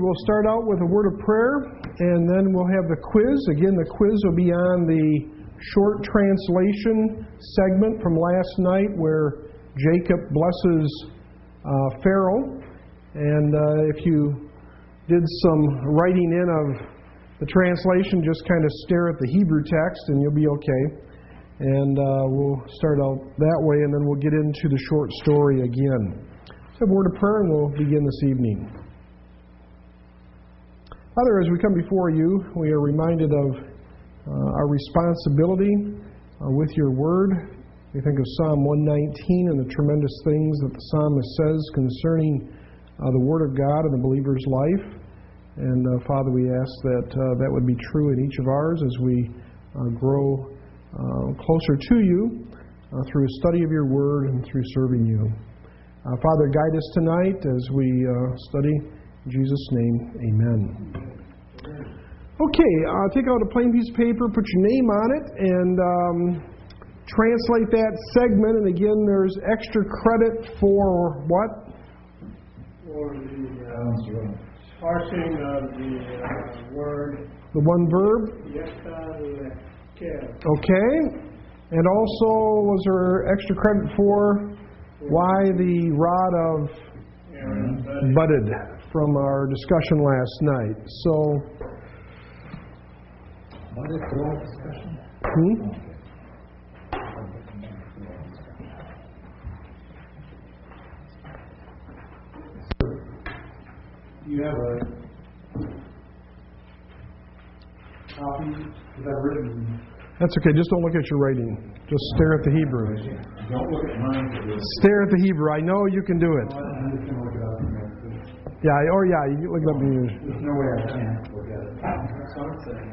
will start out with a word of prayer, and then we'll have the quiz. Again, the quiz will be on the short translation segment from last night where Jacob blesses Pharaoh. And if you did some writing in of the translation, just kind of stare at the Hebrew text and you'll be okay. And we'll start out that way, and then we'll get into the short story again. Let's have a word of prayer, and we'll begin this evening. Father, as we come before you, we are reminded of our responsibility with your word. We think of Psalm 119 and the tremendous things that the psalmist says concerning the word of God in the believer's life. And Father, we ask that that would be true in each of ours as we grow closer to you through a study of your word and through serving you. Father, guide us tonight as we study. In Jesus' name, amen. Okay, take out a plain piece of paper, put your name on it, and translate that segment. And again, there's extra credit for what? For the parsing of the word. The one verb? Okay. And also, was there extra credit for why the rod of budded from our discussion last night? So, budded for discussion? You have a copy that I've written. That's okay. Just don't look at your writing. Just stare at the Hebrew. Don't look at mine. Stare at the Hebrew. I know you can do it. I'm just going to look it up. Yeah, you can look it up. There's no way I can't look at it. That's what I'm saying.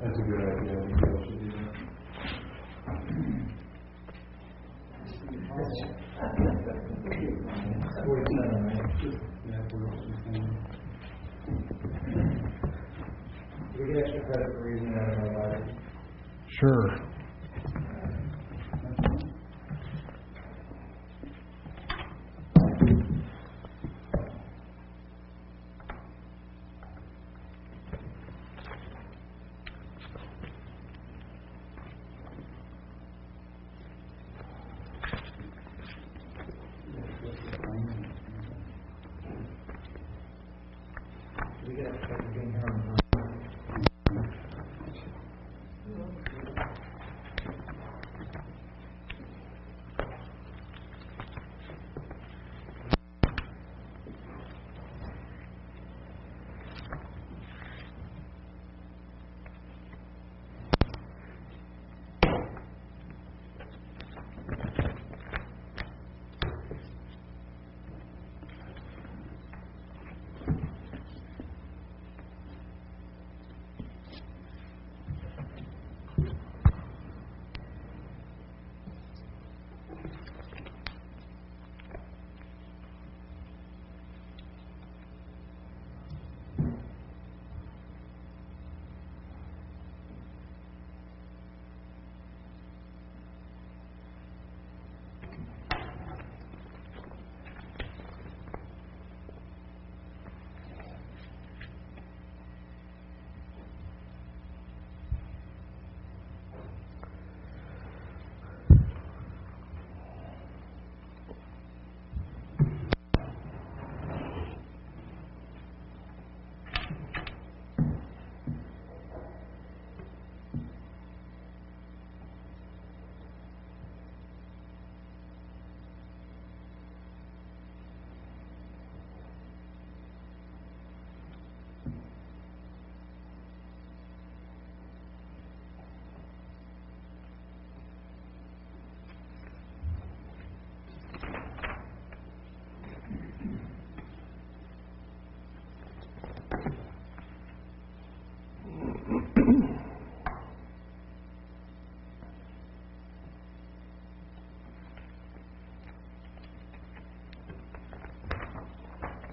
That's a good idea. We get extra credit for reading that in our life. Sure.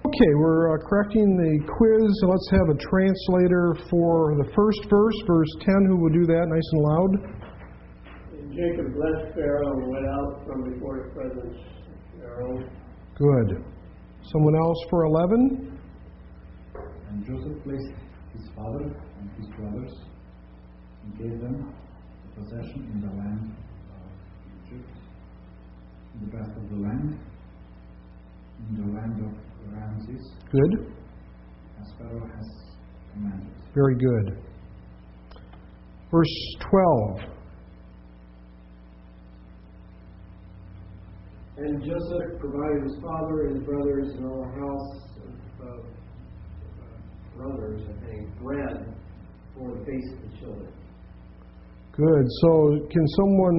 Okay, we're correcting the quiz. Let's have a translator for the first verse, verse 10. Who will do that nice and loud? And Jacob blessed Pharaoh and went out from before his presence. Pharaoh. Good. Someone else for 11? And Joseph placed his father and his brothers and gave them the possession in the land of Egypt, in the best of the land, in the land of Ramses, Good. as Pharaoh has commanded. Very good. Verse 12. And Joseph provided his father, his brothers, and all the house of brothers, I think, bread for the face of the children. Good. So can someone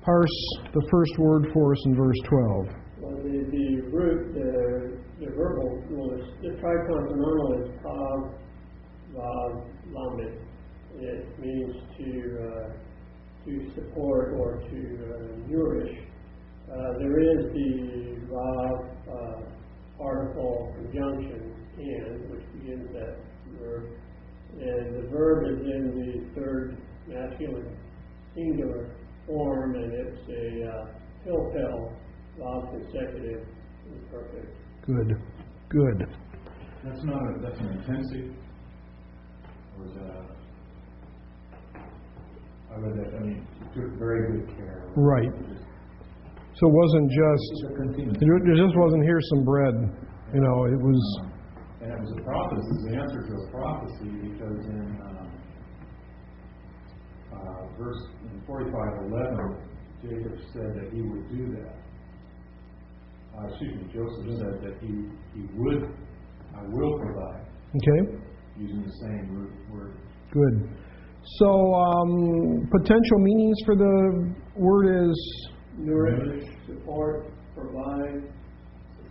parse the first word for us in verse 12? Well, the root, the verbal, the triconsonantal is kav, vav, lamed. It means to support or to nourish. There is the vav particle conjunction and, which begins that verb, and the verb is in the third masculine singular form, and it's a pilpel, vav consecutive, imperfect. Good. Good. That's an intensive, or is that I read that, he took very good care. Right. So it wasn't just, it just wasn't here's some bread. You know, it was. And it was a prophecy, it was the answer to a prophecy, because in verse 45:11, Jacob said that he would do that. Joseph said that he would, I will provide. Okay. Using the same root word. Good. So potential meanings for the word is Nourish, support, provide,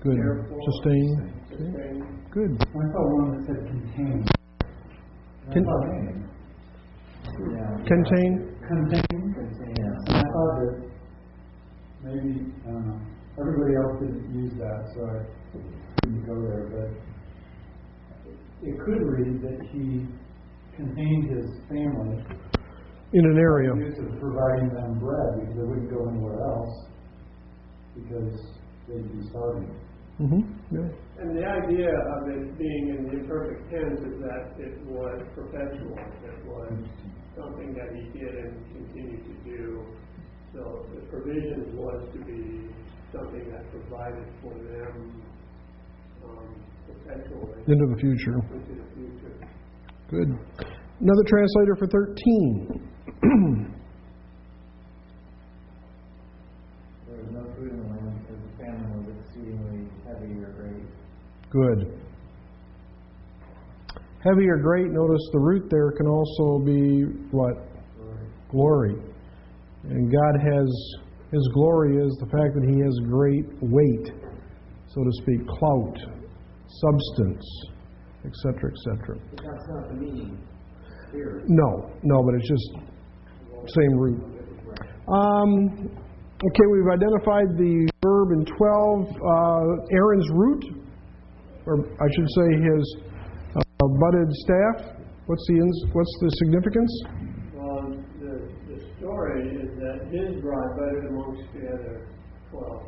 good. care for, Sustain. sustain. Good. I saw one that said contain. Contain. Contain. I thought that maybe, I don't know, everybody else didn't use that, so I didn't go there, but it could read that he contained his family In an area. use of providing them bread because they wouldn't go anywhere else because they'd be starving. Yeah. And the idea of it being in the imperfect tense is that it was perpetual. It was something that he did and continued to do. So the provisions was to be something that provided for them perpetually Into the future. into the future. Good. Another translator for 13. There was no food in the land because the famine was exceedingly heavy or great. Good. Heavy or great, notice the root there can also be what? Glory. And God has, His glory is the fact that He has great weight, so to speak, clout, substance, etc., etc. But that's not the meaning here. No, but it's just same root. Okay, we've identified the verb in 12. Aaron's root, or I should say his budded staff. What's the significance? Well, the story is that his rod budded amongst the other 12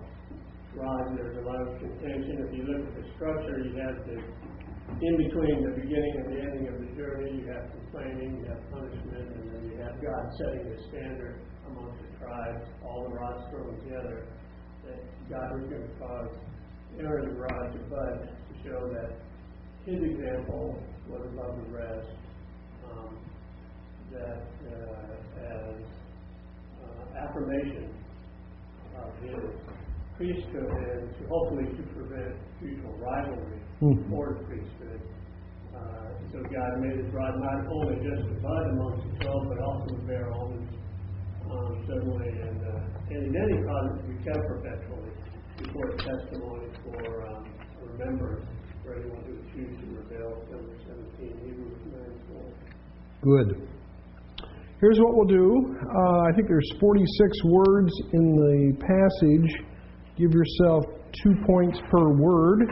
rods. There's a lot of contention. If you look at the structure, you have in between the beginning and the ending of the journey, you have complaining, you have punishment, and then you have God setting the standard amongst the tribes, all the rods thrown together, that God was going to cause Aaron's rod to bud to show that his example was above the rest, that as affirmation of his priesthood and to hopefully to prevent future rivalry for the priesthood. So God made his rod not only just to bud amongst the 12, but also to bear almonds suddenly, and then he caused it to be kept perpetually before testimony for remembrance for anyone who would choose to rebel. Number 17, Hebrews 9:4. Good. Here's what we'll do. I think there's 46 words in the passage. Give yourself 2 points per word.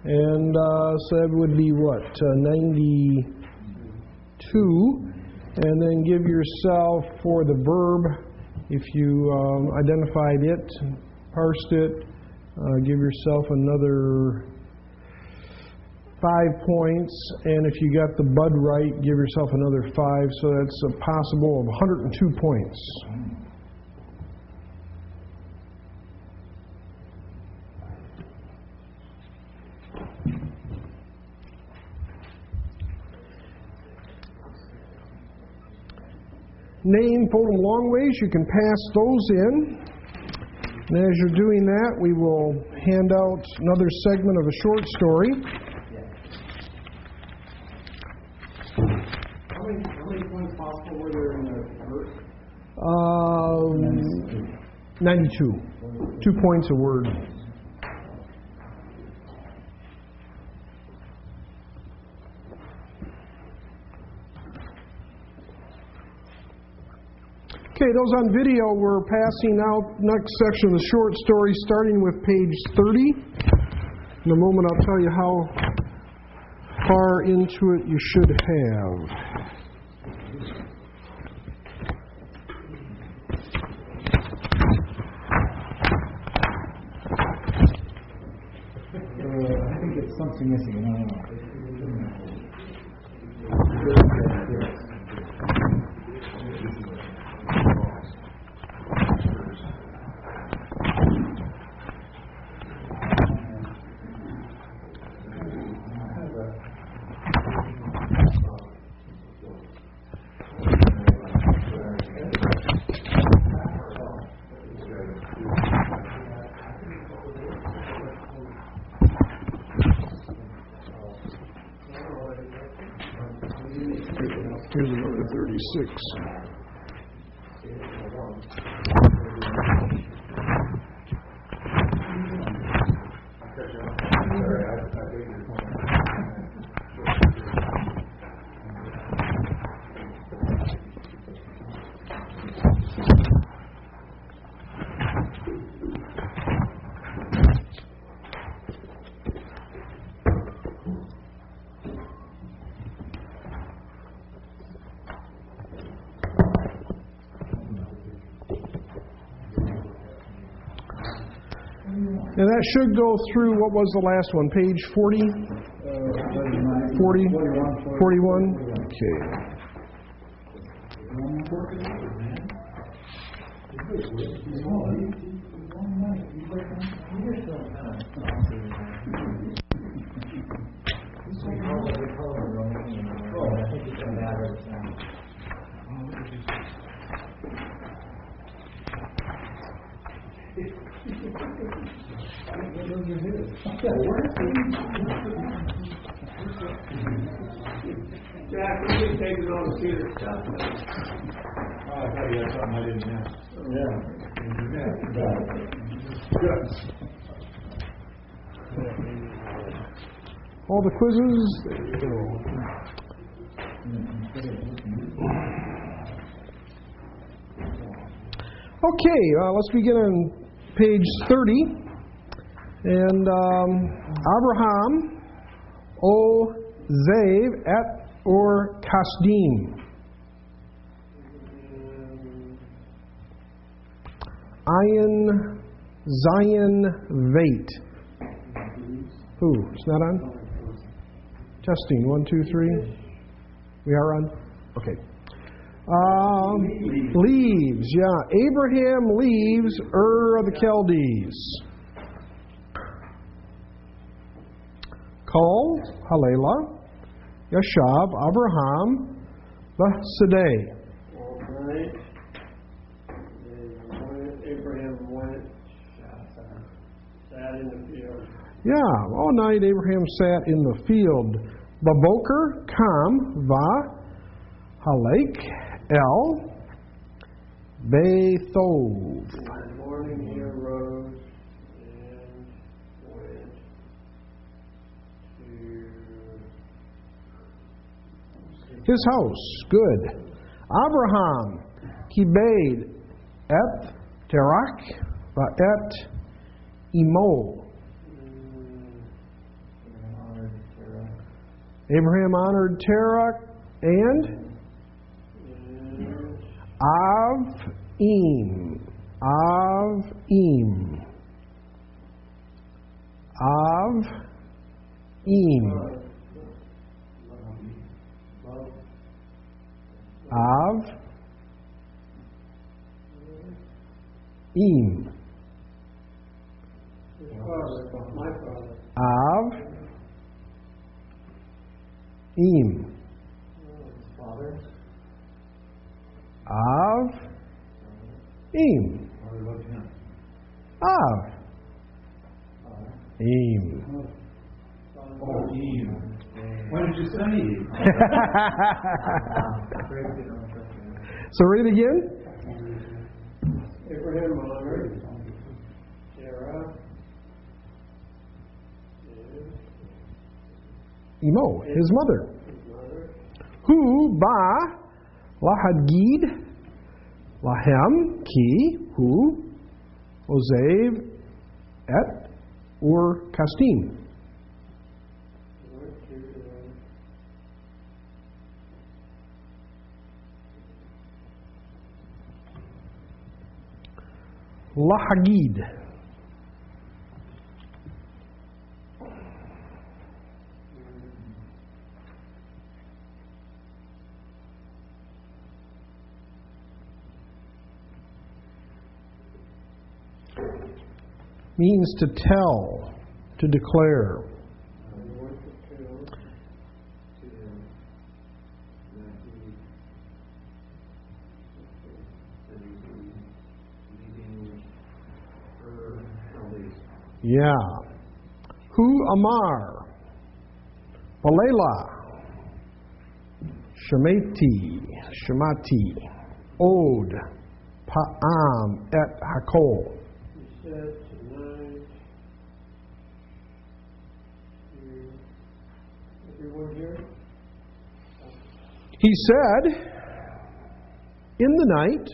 And so that would be what? 92. And then give yourself for the verb, if you identified it, parsed it, give yourself another 5 points, and if you got the bud right, give yourself another 5, so that's a possible of 102 points. Name, photo, long ways, you can pass those in. And as you're doing that, we will hand out another segment of a short story. How many points possible were there in the verse? 92. 2 points a word. Okay, those on video, we're passing out next section of the short story, starting with page 30. In a moment, I'll tell you how far into it you should have. I think it's something missing. I don't know. Here's another 36. And that should go through, what was the last one, page 40? 40? 41? Okay. Jack, you can take it on to Peter's stuff. Oh, I thought you had something I didn't have. Yeah. Good. All the quizzes, there you go. Okay, let's begin on page 30. And Abraham, O Zav, et or Kasdim. Ayin, Zion, Vate. Who? It's not on? Testing. 1, 2, 3. We are on? Okay. Leaves, yeah. Abraham leaves Ur of the Chaldees. Kol, Halela, Yashav, Abraham, Vasadeh. All right. Abraham went, sat in the field. Yeah, all night Abraham sat in the field. Baboker, Kam, Va, Halek, El, Bethov. In the morning he arose and went to His house, good. Abraham, Kibed, Et, Terak, Va'et, Imo. Abraham honored Terak and Av-im. Av, Im. Av, Im. His father, my father. Av, Im. Father. Av, Im. Av, Im. Oh, Eve. Why did you say Eve? So read it again. Abraham honored Sarah. Imo, his mother. His mother. Hu ba lahadgid lahem ki hu ozev et ur kastim. Lahagid. Means to tell, to declare. Yeah. Hu Amar, Balela, Shemati, Od, Pa'am, et Hakol. He said tonight, everyone here? He said, in the night,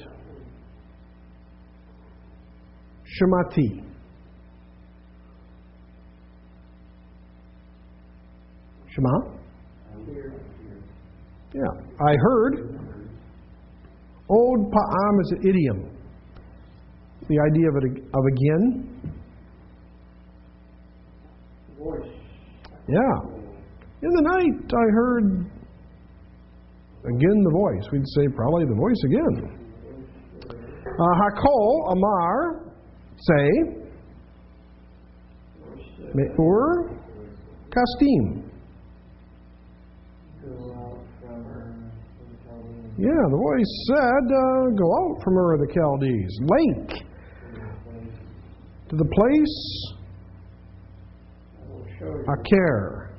Shemati. Shema? Yeah. I heard. Od Pa'am is an idiom. The idea of again. Voice. Yeah. In the night, I heard again the voice. We'd say probably the voice again. Hakol, Amar, say, Me'ur, Kastim. Yeah, the voice said, go out from Ur of the Chaldees. Link to the place, Aker,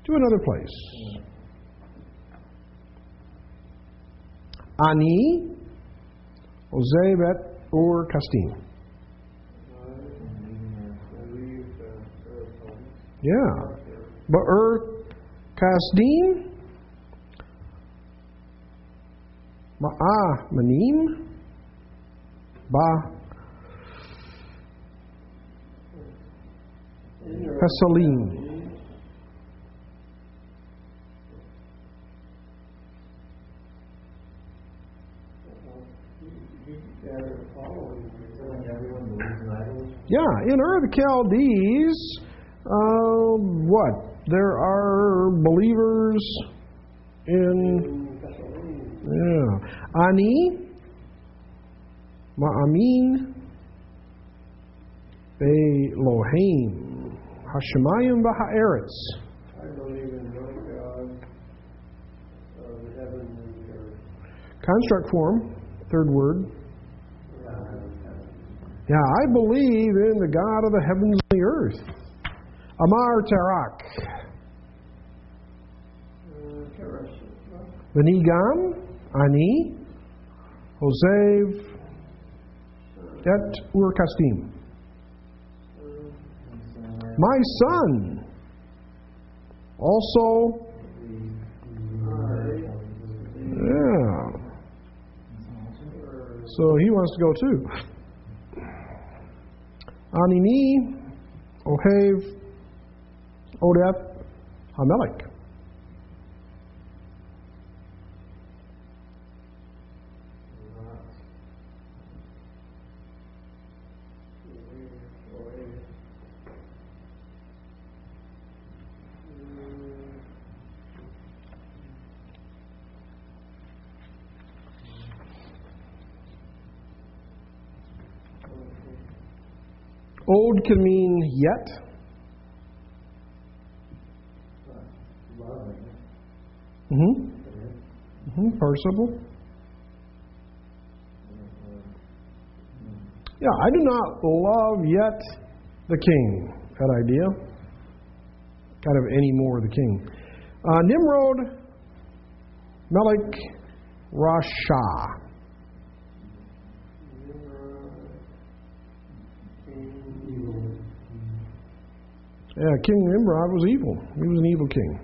to another place. Ani, Ozev et Ur Kastim. Yeah. But Ur Kasdim, Ma'ah Manim, Ba Pesalim. Yeah, in Ur of the Chaldees, what? There are believers in. Yeah. Ani, Ma'amin, Elohim, Hashemayim v'ha'eretz. I believe in one God of the heaven and the earth. Construct form, third word. Yeah, I believe in the God of the heavens and the earth. Amar Tarak. Venigam, Ani, Hosev, et Ur Kastim. My son also. Yeah. So he wants to go too. Anini, Ohev, Odeth, Hamelech. Old can mean yet. Participle. Yeah, I do not love yet the king. That idea. Kind of any more the king. Nimrod, Melech, Rasha. Yeah, King Nimrod was evil. He was an evil king.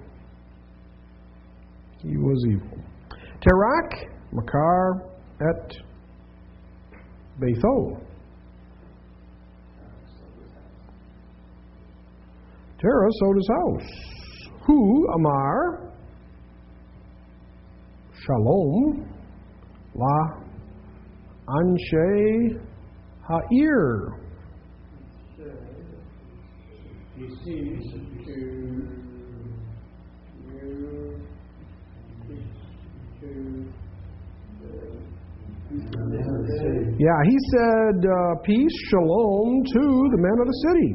He was evil. Terak, Makar, et Betho. Terah sold his house. Hu, Amar, Shalom, La, Anshe, Ha'ir. Yeah, he said, peace, shalom to the men of the city.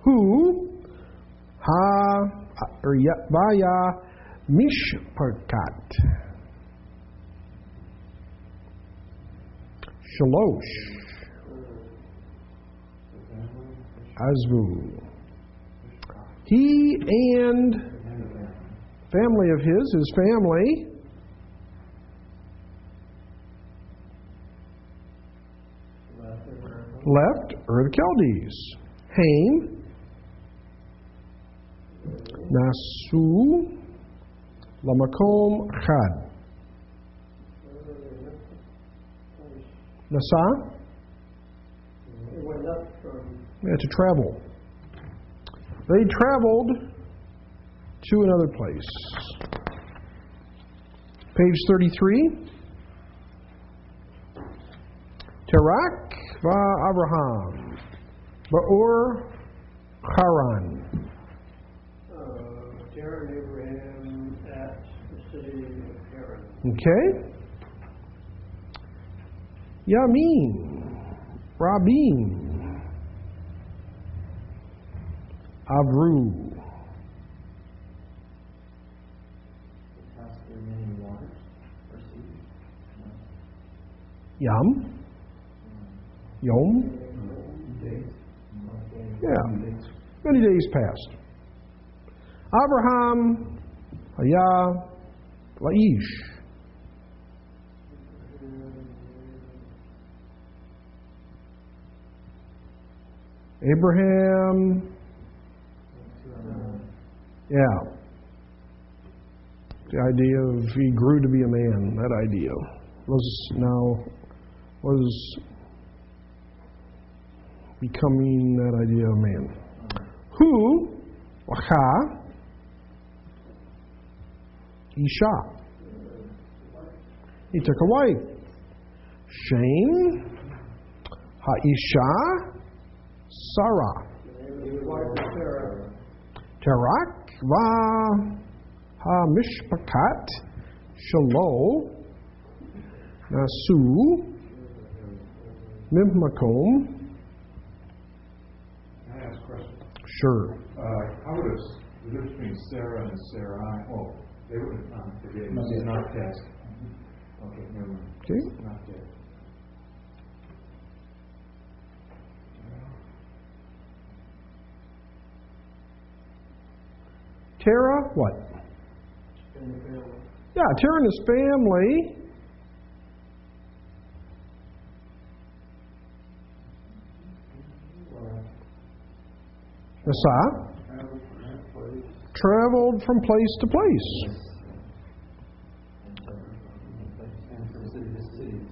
Who, vaya mishpakat. Shalosh. Azvu. He and family of his family, left Ur the Chaldees. Haim, Nasu, Lamakom Chad. Nasa? Yeah, to travel. They traveled to another place. Page 33. Terak va Abraham. Ba'ur Haran. Terah and Abraham at the city of Haran. Okay. Yamin. Rabin. Avru. Yam. Yom. Yeah. Many days passed. Abraham. Haya. Laish. Abraham. Yeah. The idea of he grew to be a man, that idea was becoming that idea of man. Who, Wacha, Isha. He took a wife. Shane, Ha'isha, Sarah. Terak, Va, Ha-Mishpakat, Shalo, Nasu, Mimmakom. Can I ask a question? Sure. How would the difference between Sarah and Sarai? Oh, they would have this is not text. Okay, never mind. Okay. Not text. Terah, what? Yeah, Terah and his family. Nasa traveled from place to place.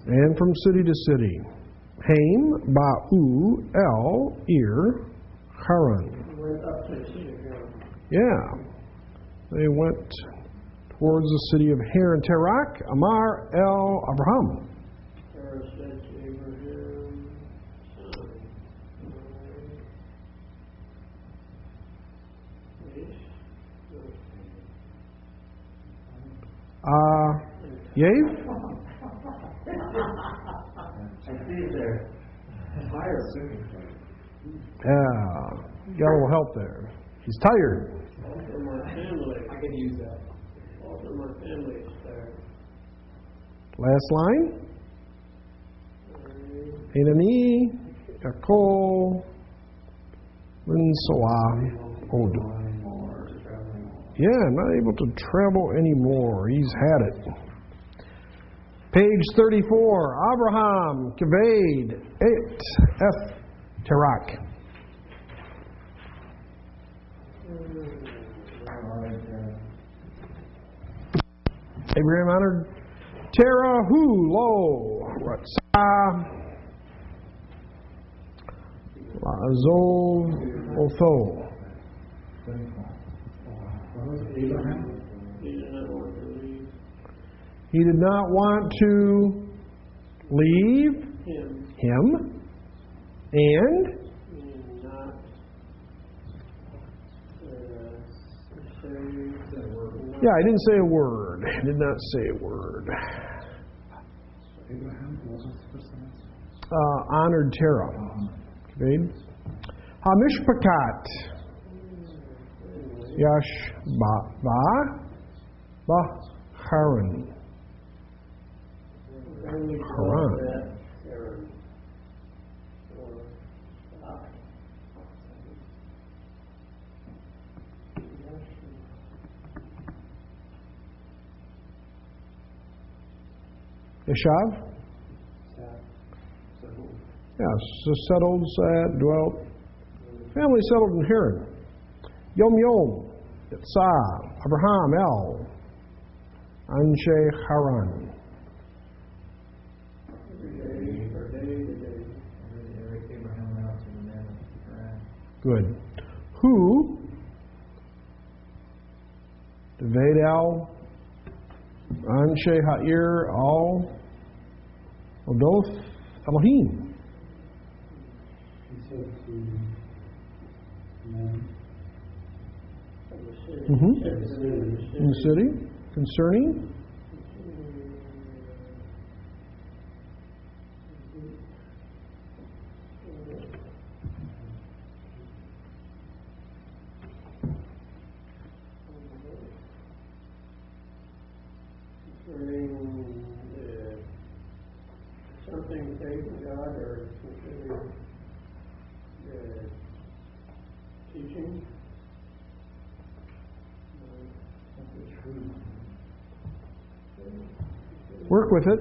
And from city to city. Haim, Ba'u, El, Ir, Haran. Went up to the city of Haran. Yeah. They went towards the city of Haran. Terak, Amar, El, Abraham. Terah said to Abraham, Yave? I see it there. Higher signifier. Yeah, got a little help there. He's tired. Also, my family. I could use that. Also, my family is there. Last line. Enani, Ako, Linsawa, Od. Yeah, not able to travel anymore. He's had it. Page 34. Abraham, Kaved, Et, F, Terak. Abraham honored Terah, Hu, Lo, Ratzah, Lazov, Otho. Abraham. He did not want to leave He did not want to leave him him and not yeah, I didn't say a word. I did not say a word. Abraham, what was the first name? Honored Terah. Okay. Hamishpakat. Yash Ba Haran. Haran. Yeshav? Yes, settled, dwelt. Family settled in Haran. Yom Yom, Yitzah, Abraham, El, Anshe Haran. Abraham went out to the man of Haran. Good. Who? Deved El, Anshe Ha'ir, Al, Odoth, Elohim. He said to men In the city, concerning something faith in God or considering teaching. work with it.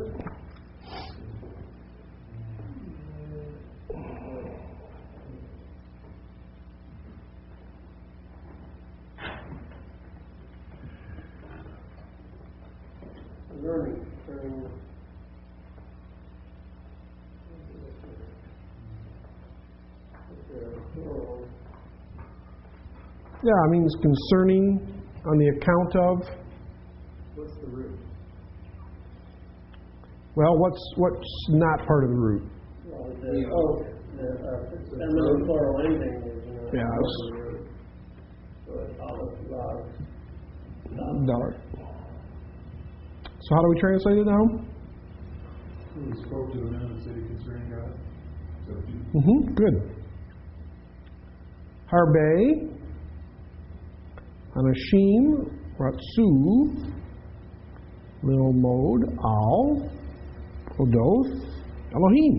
Learning. Yeah, I mean, it's concerning on the account of. What's the root? Well, what's not part of the root? Well, the feminine plural ending is Yes. So it's all Dollar. So how do we translate it now? Who spoke to the men of the city concerning God? Good. Harbe, Anashim, Ratsu, Lil Mod, Al, Odoth, Elohim.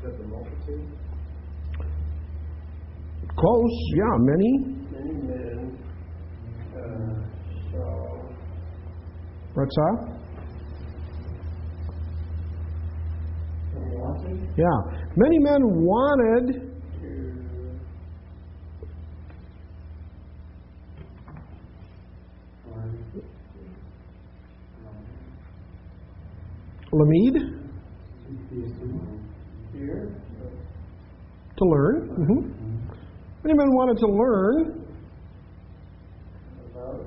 The multitude? Close, yeah, many. Many men saw Ratzah? wanted Yeah. Many men wanted to Lamid, hear to learn. Many men wanted to learn about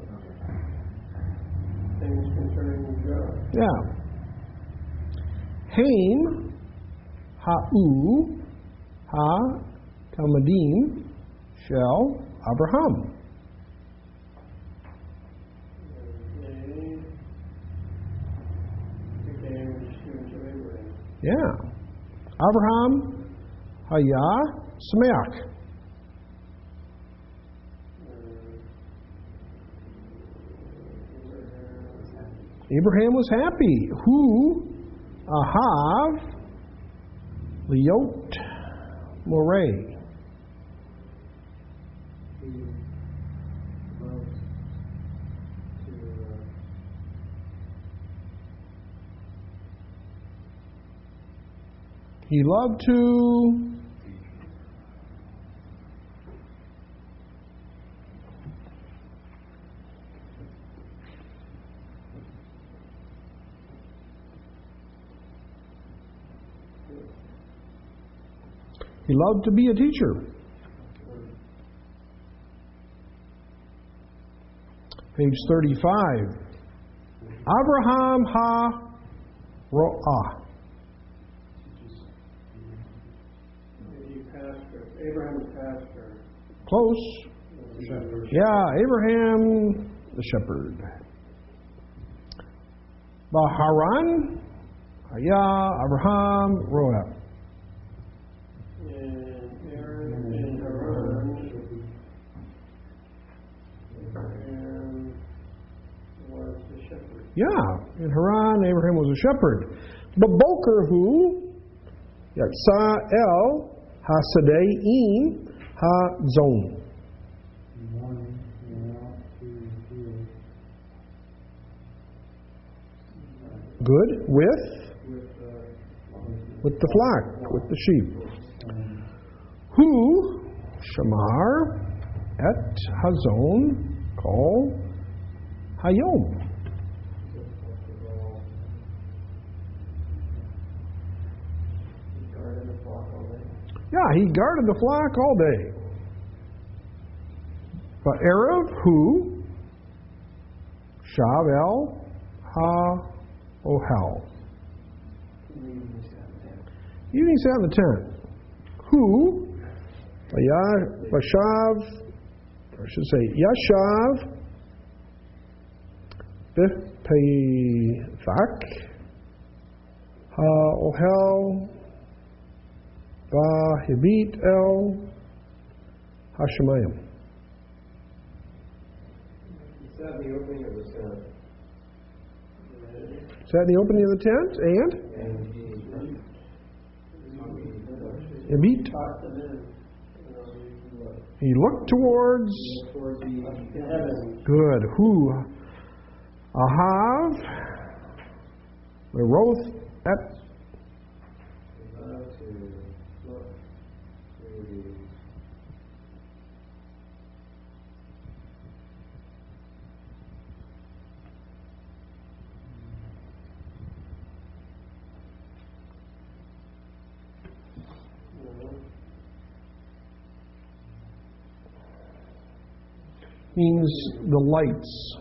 things concerning God. Yeah. Haim, Ha'u, Ha, Talmudim, Shel, Abraham. They Yeah. Abraham haya sameach. Abraham was happy. Hu ahav liot moreh. He loved to be a teacher. Page 35. Abraham ha ro'ah. Abraham the pastor. Close. Shepherd. Yeah, Abraham the shepherd. Baharan haya Abraham ro'ah. And Aaron and Haran. Abraham was the shepherd. Yeah, in Haran, Abraham was a shepherd. Baboker hu yatsa el hasadeim hazon. Good with the flock, with the sheep. Hu shamar et hazon kol hayom. Yeah, he guarded the flock all day. But Erev hu shav el ha ohel. Evening sat in the tent. Who, Bashav, or I should say, Yashav, Bithpethak, Ha Ohel, Ba Hibit El Hashemayim. Sat in the opening of the tent. Sat in the opening of the tent and Hibit. He looked towards good. Who Ahav Leroth et means the lights.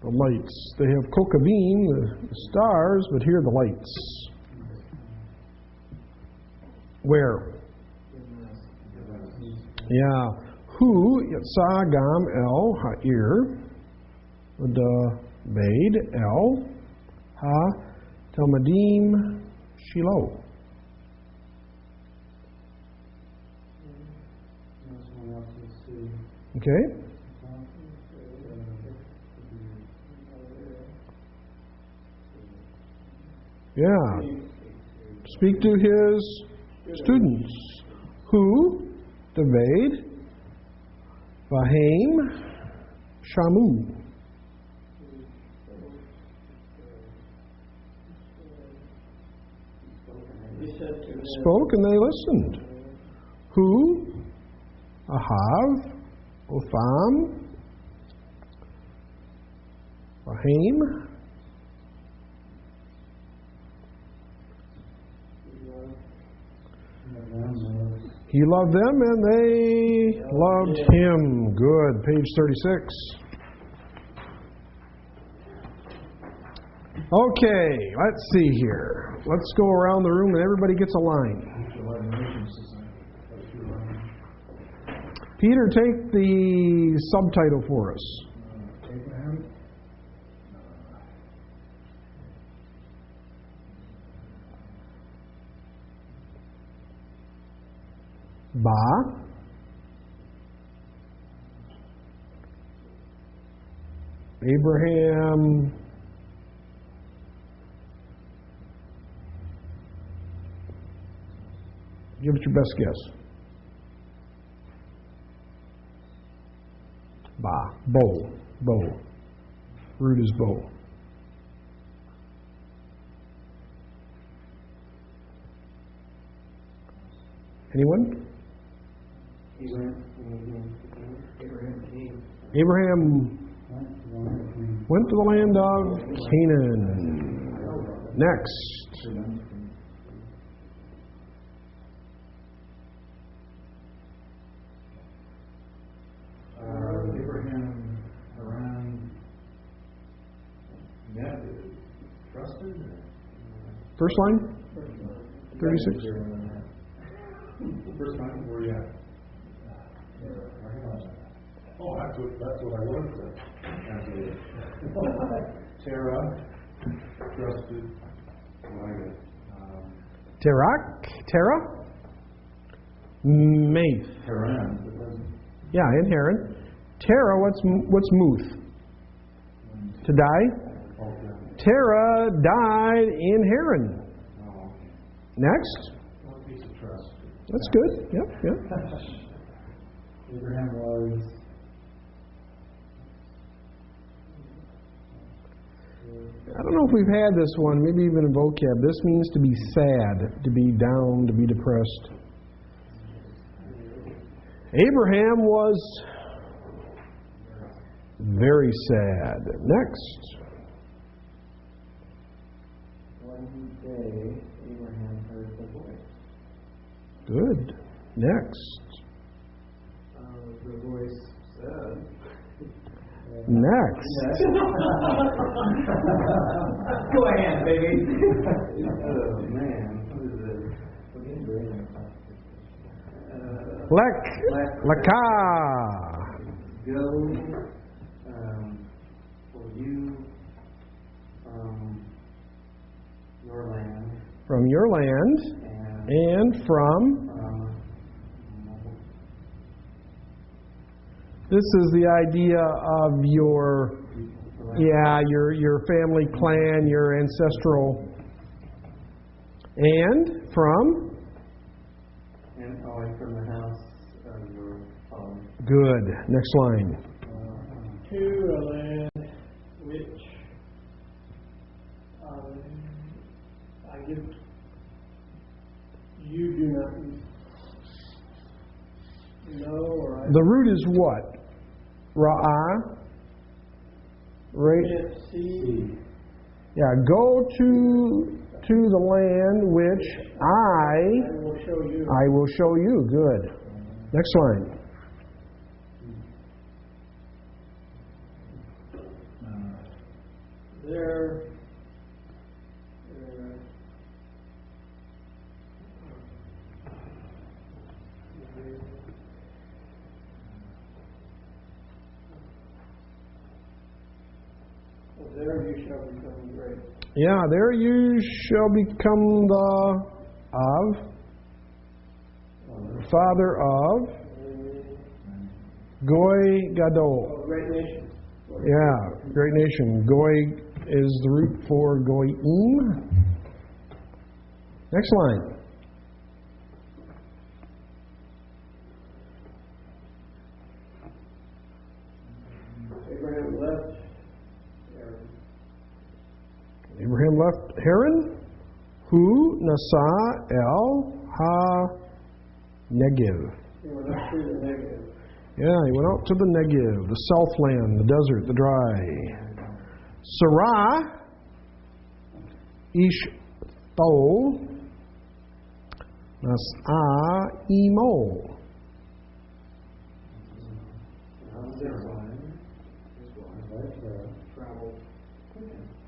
The lights. They have Kokavim, the stars, but here are the lights. Where? Yeah. Hu yatsa gam el ha'ir the Bade el ha telmadim Shiloh. Okay? Yeah. Speak to his students. Who? Devade. Vahaim. Shamu. Spoke and they listened. Who? Ahav. Otham, Rahim, he loved them and they loved him. Good. Page 36. Okay, let's see here. Let's go around the room and everybody gets a line. Peter, take the subtitle for us. Abraham, Ba. Abraham. Give it your best guess. Ba. Bow. Bow. Root is bow. Anyone? Abraham went to the land of Canaan. Next. Abraham around that trusted? First line? 36? First line, where you at? Oh, that's what I learned there. Terah, trusted, Terah? Maith. Haran. Yeah, in Haran. Terah, what's Muth? To die? Terah died in Haran. Next. One piece of trust. That's good. Yep. Abraham was I don't know if we've had this one, maybe even in vocab. This means to be sad, to be down, to be depressed. Abraham was very sad. Next. one day Abraham heard the voice. Good. Next. The voice said. Next. Go ahead, baby. Oh man, what is it? We're getting great. Leka. Go for you from your land From your land and from. This is the idea of your family clan, your ancestral. And from? and always from the house of your father. Good. Next line. To a land which I give you do not know, or I The root is what? Ra'ah? Right? can't see. Yeah, go to the land which I will show you. I will show you. Good. Next line. There. There you shall become great. Yeah, there you shall become the father of Goy Gadol. Oh, great nation. Yeah, great nation. Goy is the root for Goyim. Next line. Abraham left Haran. Hu nasa el ha Negev. He went up through the Negev. Yeah, he went out to the Negev, the southland, the desert, the dry. Sarah ish tho nasa imo.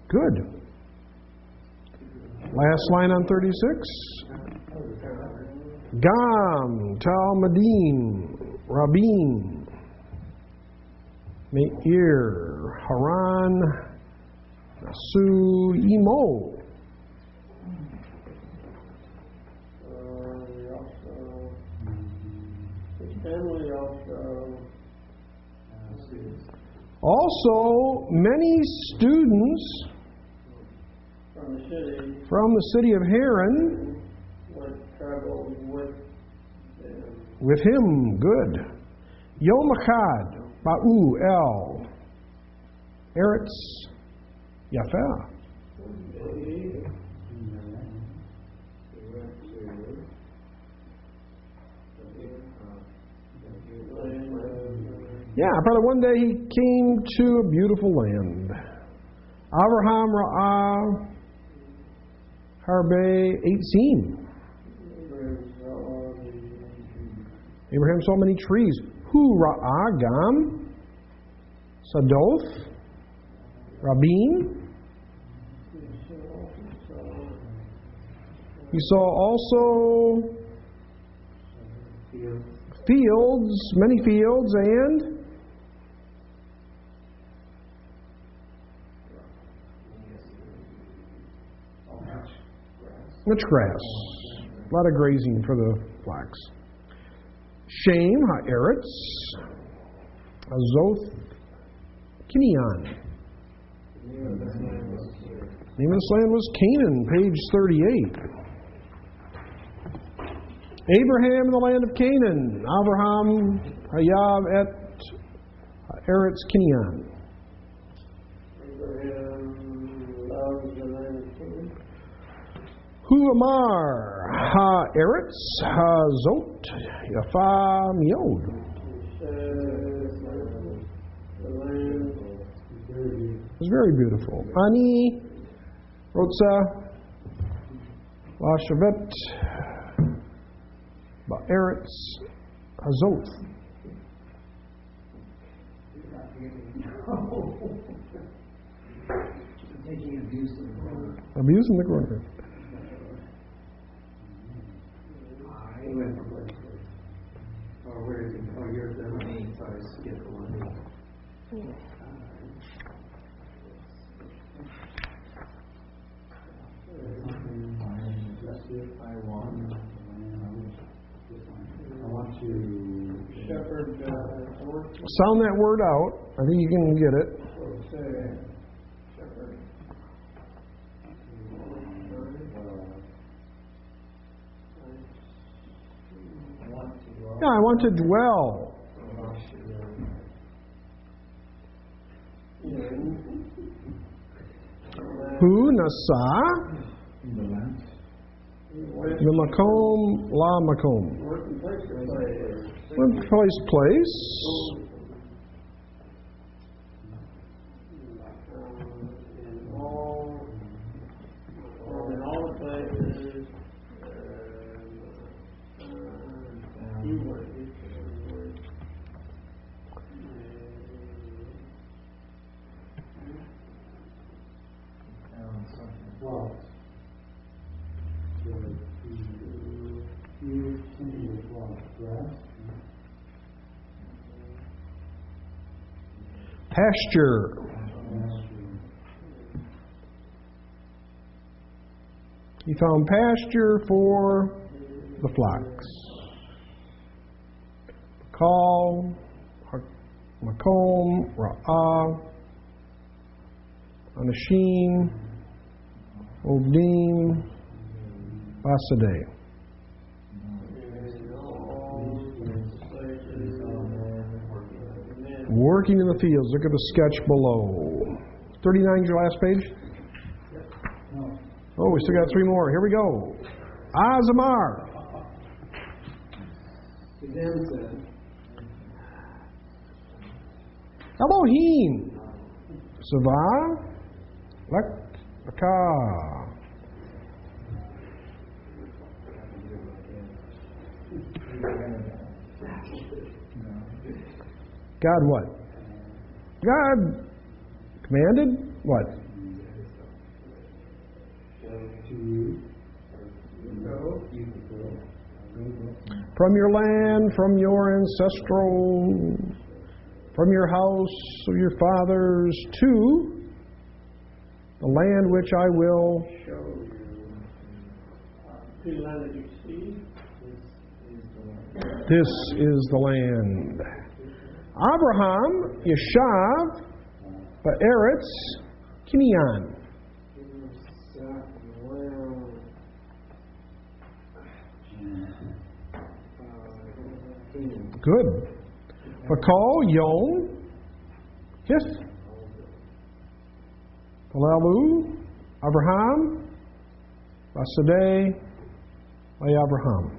Good. Last line on 36. Gam, Talmudim, Rabin, Meir, Haran, Nasu, Imo. family also. Also, many students From the city of Haran traveled with him. Good. Yom Echad, Ba'u El, Eretz Yafeh. Yeah, probably one day he came to a beautiful land. Abraham Ra'ah Harbe 18. Abraham saw many trees. Hu Ra'ah Gam Sadoth Rabin. He saw also fields, many fields, and much grass. A lot of grazing for the flocks. Shem, Ha'eretz, Azoth, Kinian. The name of this land was Canaan, page 38. Abraham in the land of Canaan. Abraham, Hayav et Eretz Kinian. Abraham loves the land of Canaan. Hu Amar, Ha'eretz, Hazot, Yafa Miod. It was very beautiful. Ani, Rotza, Lashavet, Ba'eretz, Hazot. Abusing the corner. He went from place to place. Oh, where is he? Oh, you're the main. Sorry, I skipped one. I want to Shepherd, Sound that word out. I think you can get it. shepherd. Yeah, I want to dwell. Hu Nasa, in the land. the Makom, La Makom. Working place to play. Place. In all the places, you were. Well, you thinking of what? Grass? Pasture. He found pasture for the flocks. Makal, Makom, Ra'ah, Anashim, Obdim, Basadeh. Working in the fields. Look at the sketch below. 39 is your last page? Oh, we still got 3 more. Here we go. Azamar. Elohim. Savah. Lekaka. God what? God commanded what? From your land, from your ancestral, from your house of your fathers, to the land which I will show you. To the land that you see. This is the land. Abraham, Yeshav, Ba'eretz, Kinyan. Good. Bakal, Yom, Hith, Palalu, Abraham, Basadeh, Abraham.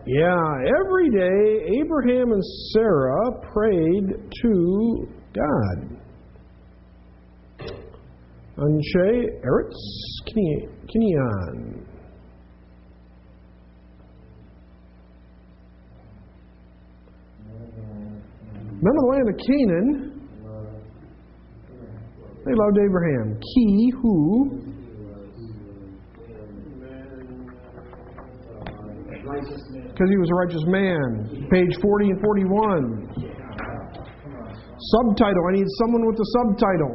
Yeah, every day Abraham and Sarah prayed to God. Anshe Eretz Kinyan. Men of the land of Canaan, they loved Abraham. Ki, who? Because he was a righteous man. Page 40 and 41. Subtitle. I need someone with the subtitle.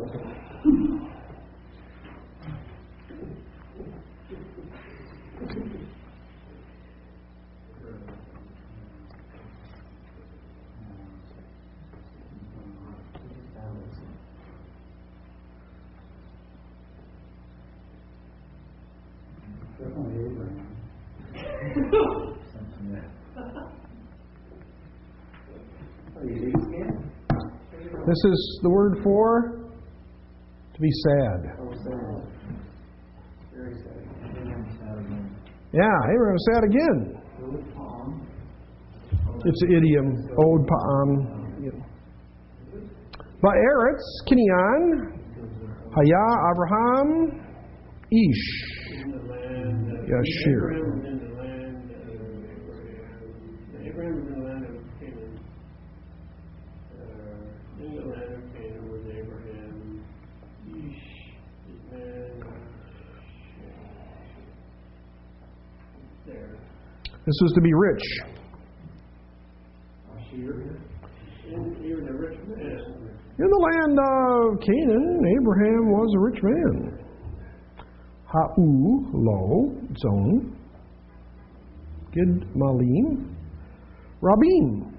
This is the word for to be sad. Very sad. Yeah, Abraham sad again. It's an idiom. Od Pa'am. Ba'eretz, Kinyan, Haya, Abraham, Ish, Yashir. This was to be rich. In the land of Canaan, Abraham was a rich man. Ha'u, lo, zon. Gid malim. Rabin.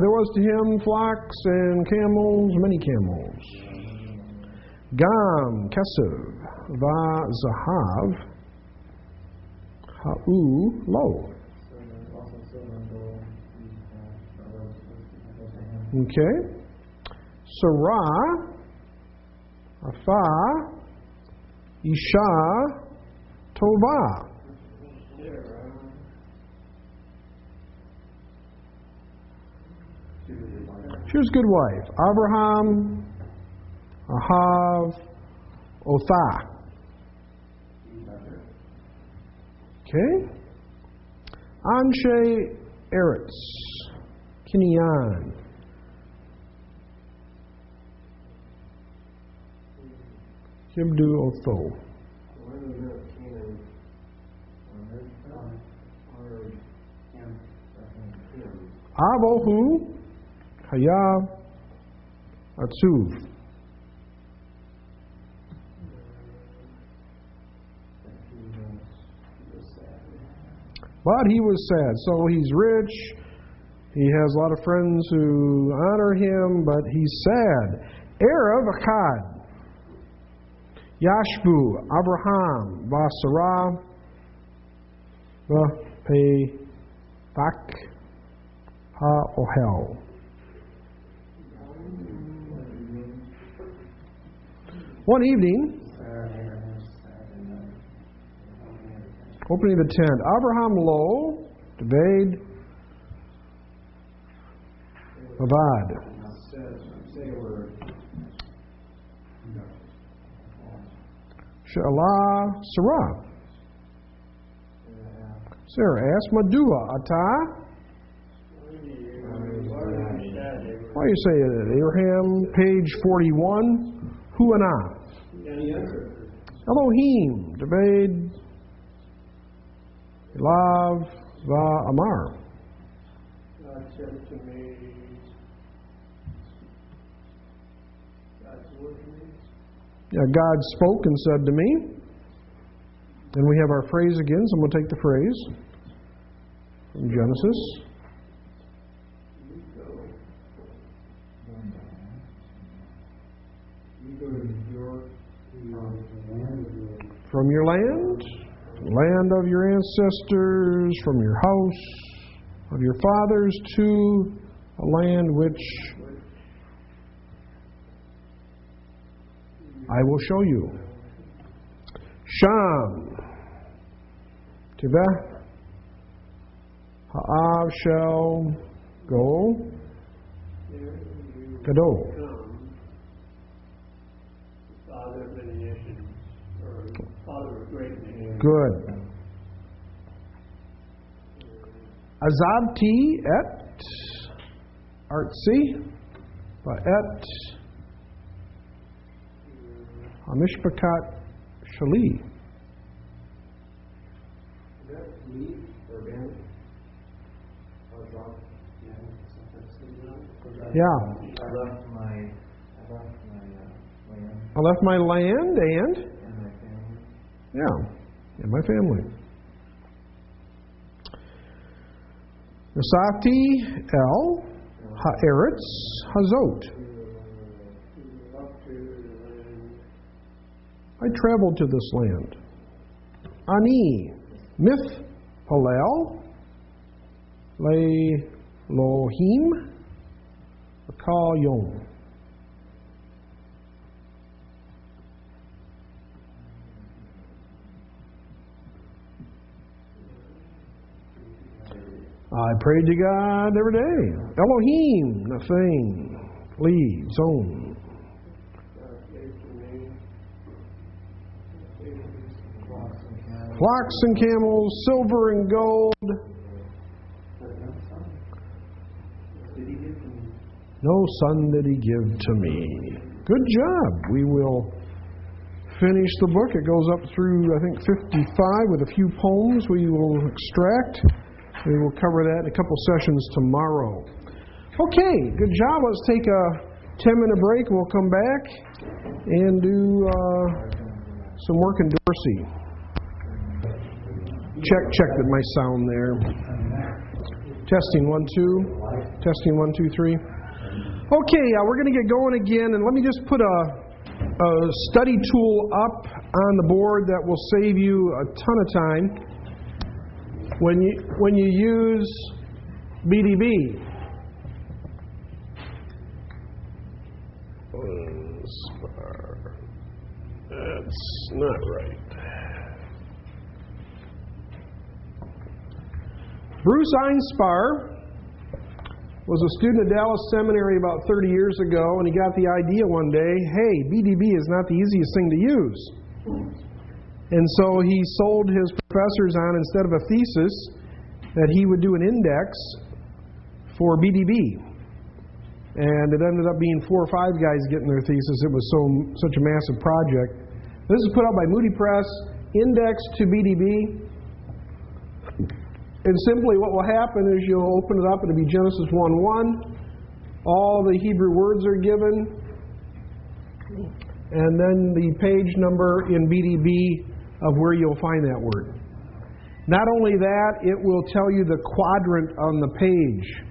There was to him flocks and camels, many camels. Gam, Kesev, Va, Zahav, Ha'u, Lo. Okay. Sarah, Afa, Isha, Tova. She was a good wife. Abraham, Ahav, Otha. Okay? Anshe Eretz, Kinyan. Kibdu Otho. Abohu, Haya, Atsuv. But he was sad. So he's rich. He has a lot of friends who honor him, but he's sad. Erev Akkad. Yashbu, Abraham, Vasarah, Pe Bak, Ha Ohel. One evening, opening the tent, Abraham lo, Debade, Avad. She'alah Sarah. Sarah asked, Madua Ata? Why you say it, Abraham? Page 41. Huana. Elohim, Debade, Lav Va'amar. God said to me, God's word to me. Yeah, God spoke and said to me. And we have our phrase again, so I'm going to take the phrase from Genesis. From your land of your ancestors, from your house of your fathers, to a land which I will show you. Sham, Tibeh, Ha'av shall go, Gadol. Father of many nations, or father of great nations. Good. Azabti et artsi et hamishpakat shali. Is that meat or band? Yeah. I left my land and my family. yeah, and my family. Nasati el ha'eretz hazot. Up to the land. I traveled to this land. Ani mith palel le lohim kal yom. I prayed to God every day. Elohim, nothing. Li, zone. Flocks and camels, silver and gold. No son did he give to me. Good job. We will finish the book. It goes up through, I think, 55 with a few poems we will extract. We will cover that in a couple sessions tomorrow. Okay, good job. Let's take a 10-minute break and we'll come back and do some work in Dorsey. Check that my sound there. Testing 1 2. Testing 1 2 3. Okay, we're going to get going again, and let me just put a study tool up on the board that will save you a ton of time. When you use BDB, that's not right. Bruce Einspar was a student at Dallas Seminary about 30 years ago, and he got the idea one day, hey, BDB is not the easiest thing to use. And so he sold his professors on, instead of a thesis, that he would do an index for BDB. And it ended up being 4 or 5 guys getting their thesis. It was such a massive project. This is put out by Moody Press, Index to BDB. And simply what will happen is you'll open it up, it'll be Genesis 1:1. All the Hebrew words are given. And then the page number in BDB of where you'll find that word. Not only that, it will tell you the quadrant on the page.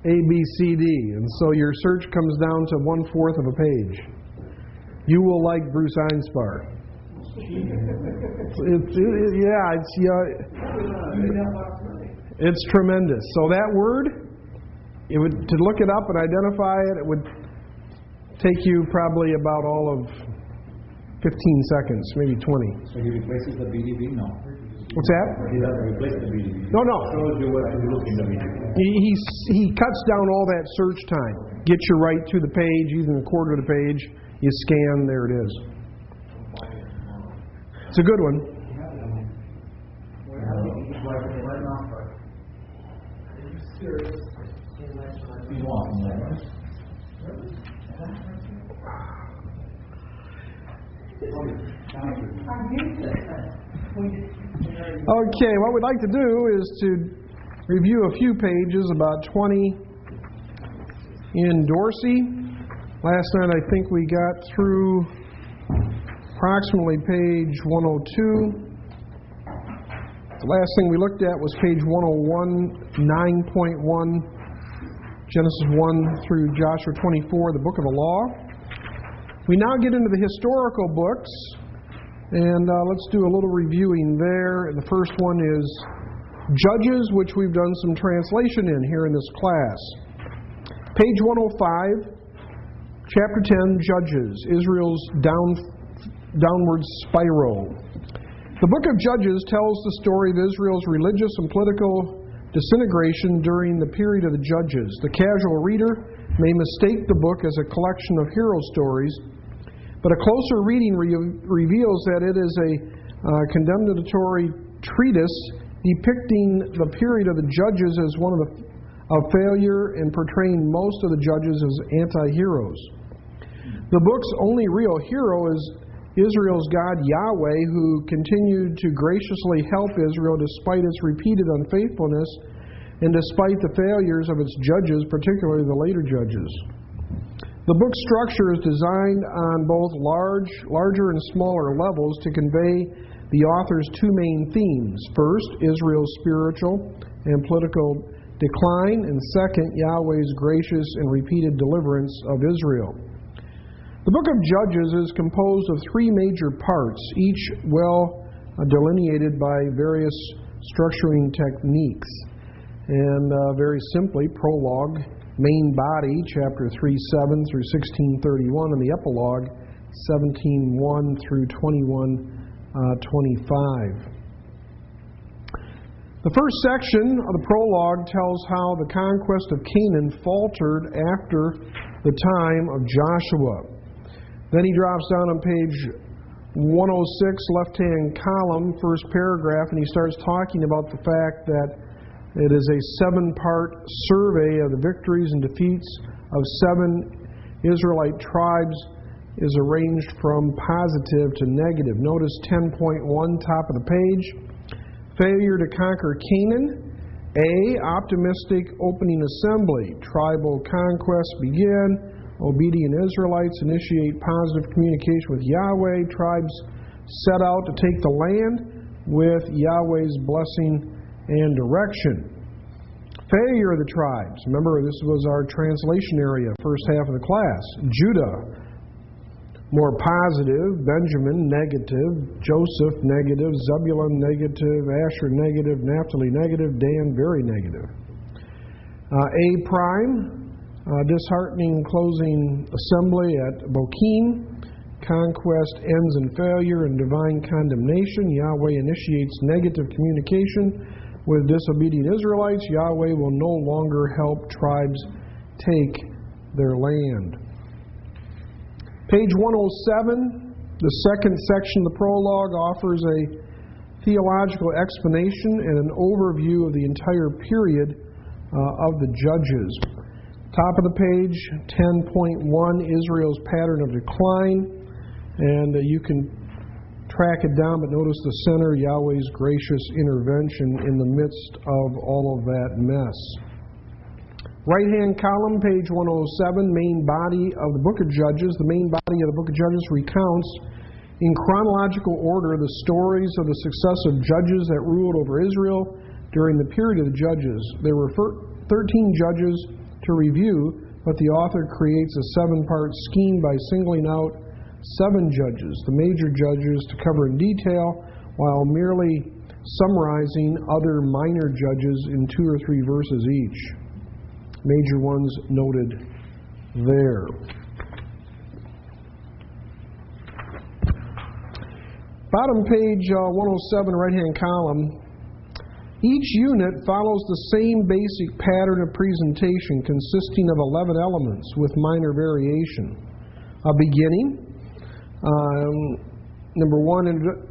A, B, C, D. And so your search comes down to 1/4 of a page. You will like Bruce Einspar. It's tremendous. So that word, to look it up and identify it, it would take you probably about all of 15 seconds, maybe 20. So he replaces the BDB? No. What's that? He doesn't replace the BDB. No. Shows you what to look in the BDB. He cuts down all that search time. Gets you right to the page, even a quarter of the page. You scan, there it is. It's a good one. Okay, what we'd like to do is to review a few pages, about 20 in Dorsey. Last night I think we got through approximately page 102. The last thing we looked at was page 101, 9.1, Genesis 1 through Joshua 24, the book of the law. We now get into the historical books, and let's do a little reviewing there. The first one is Judges, which we've done some translation in here in this class. Page 105, chapter 10, Judges, Israel's downward spiral. The book of Judges tells the story of Israel's religious and political disintegration during the period of the Judges. The casual reader may mistake the book as a collection of hero stories, but a closer reading reveals that it is a condemnatory treatise depicting the period of the Judges as one of failure and portraying most of the Judges as anti-heroes. The book's only real hero is Israel's God Yahweh, who continued to graciously help Israel despite its repeated unfaithfulness and despite the failures of its judges, particularly the later judges. The book's structure is designed on both larger and smaller levels to convey the author's two main themes. First, Israel's spiritual and political decline, and second, Yahweh's gracious and repeated deliverance of Israel. The book of Judges is composed of three major parts, each well delineated by various structuring techniques. And very simply, prologue, main body, chapter 3:7 through 16:31, and the epilogue, 17:1 through 21:25. The first section of the prologue tells how the conquest of Canaan faltered after the time of Joshua. Then he drops down on page 106, left-hand column, first paragraph, and he starts talking about the fact that it is a 7-part survey of the victories and defeats of 7 Israelite tribes, is arranged from positive to negative. Notice 10.1, top of the page. Failure to conquer Canaan. A, optimistic opening assembly. Tribal conquests begin. Obedient Israelites initiate positive communication with Yahweh. Tribes set out to take the land with Yahweh's blessing and direction. Failure of the tribes. Remember, this was our translation area, first half of the class. Judah, more positive. Benjamin, negative. Joseph, negative. Zebulun, negative. Asher, negative. Naphtali, negative. Dan, very negative. A prime, disheartening closing assembly at Bokim. Conquest ends in failure and divine condemnation. Yahweh initiates negative communication with disobedient Israelites. Yahweh will no longer help tribes take their land. Page 107, the second section of the prologue, offers a theological explanation and an overview of the entire period of the Judges. Top of the page, 10.1, Israel's pattern of decline. And you can track it down, but notice the center, Yahweh's gracious intervention in the midst of all of that mess. Right-hand column, page 107, main body of the book of Judges. The main body of the book of Judges recounts in chronological order the stories of the successive judges that ruled over Israel during the period of the Judges. There were 13 judges to review, but the author creates a 7-part scheme by singling out 7 judges, the major judges, to cover in detail, while merely summarizing other minor judges in 2 or 3 verses each. Major ones noted there. Bottom page 107, right-hand column. Each unit follows the same basic pattern of presentation consisting of 11 elements with minor variation. A beginning. Number 1,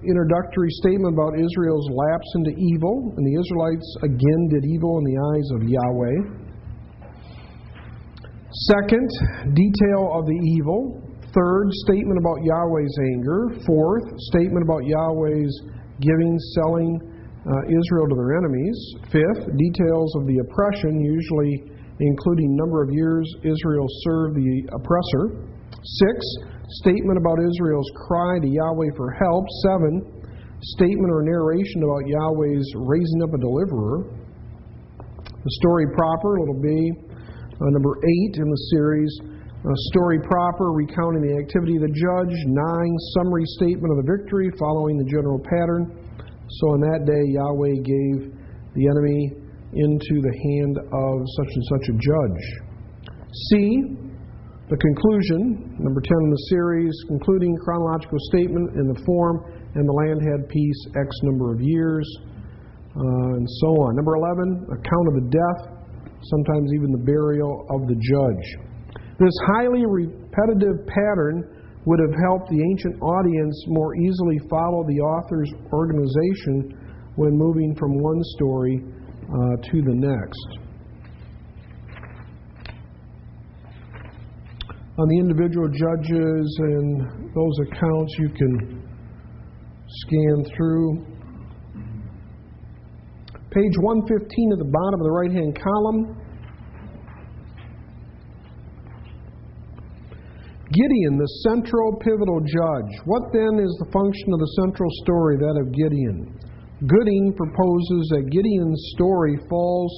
introductory statement about Israel's lapse into evil, and the Israelites again did evil in the eyes of Yahweh. Second, detail of the evil. Third, statement about Yahweh's anger. Fourth, statement about Yahweh's giving, selling, Israel to their enemies. Fifth, details of the oppression, usually including number of years Israel served the oppressor. 6, statement about Israel's cry to Yahweh for help. 7, statement or narration about Yahweh's raising up a deliverer. The story proper, little b, number 8 in the series. Story proper, recounting the activity of the judge. 9, summary statement of the victory following the general pattern. So on that day Yahweh gave the enemy into the hand of such and such a judge. C, the conclusion, number 10 in the series, concluding chronological statement in the form, and the land had peace X number of years, and so on. Number 11, account of the death, sometimes even the burial of the judge. This highly repetitive pattern would have helped the ancient audience more easily follow the author's organization when moving from one story to the next. On the individual judges and those accounts you can scan through. Page 115 at the bottom of the right-hand column. Gideon, the central pivotal judge. What then is the function of the central story, that of Gideon? Gooding proposes that Gideon's story falls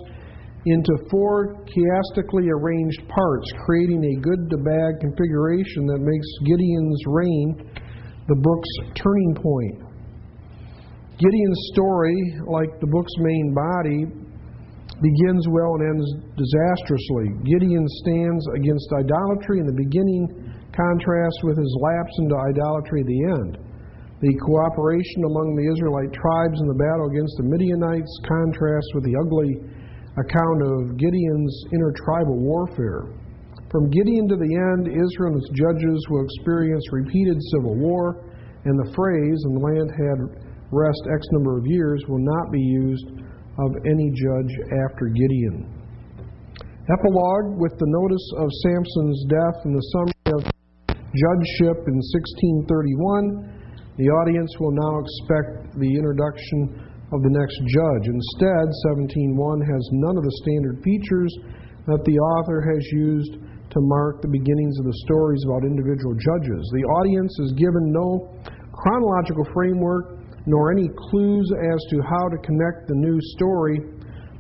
into 4 chiastically arranged parts, creating a good to bad configuration that makes Gideon's reign the book's turning point. Gideon's story, like the book's main body, begins well and ends disastrously. Gideon stands against idolatry in the beginning, contrast with his lapse into idolatry at the end. The cooperation among the Israelite tribes in the battle against the Midianites contrasts with the ugly account of Gideon's intertribal warfare. From Gideon to the end, Israel and its judges will experience repeated civil war, and the phrase, "and the land had rest X number of years," will not be used of any judge after Gideon. Epilogue, with the notice of Samson's death and the summary of judgeship in 1631, the audience will now expect the introduction of the next judge. Instead, 17:1 has none of the standard features that the author has used to mark the beginnings of the stories about individual judges. The audience is given no chronological framework nor any clues as to how to connect the new story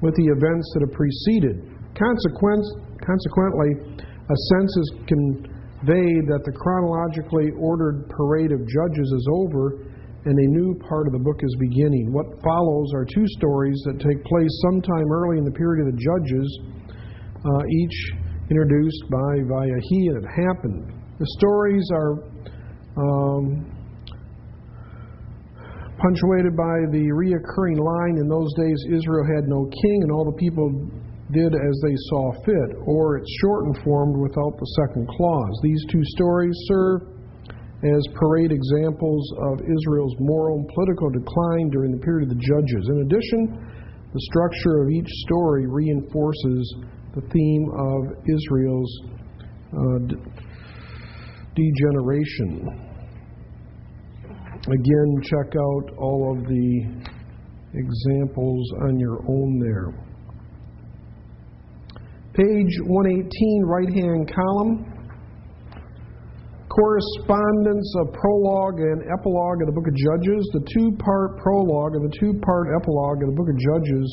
with the events that have preceded. Consequently, a sense is conveyed that the chronologically ordered parade of judges is over and a new part of the book is beginning. What follows are 2 stories that take place sometime early in the period of the judges, each introduced via he and it happened. The stories are punctuated by the reoccurring line, "In those days Israel had no king, and all the people did as they saw fit," or it's shortened form without the second clause. These 2 stories serve as parade examples of Israel's moral and political decline during the period of the judges. In addition, the structure of each story reinforces the theme of Israel's degeneration. Again, check out all of the examples on your own there. Page 118, right-hand column. Correspondence of prologue and epilogue of the book of Judges. The 2-part prologue and the 2-part epilogue of the book of Judges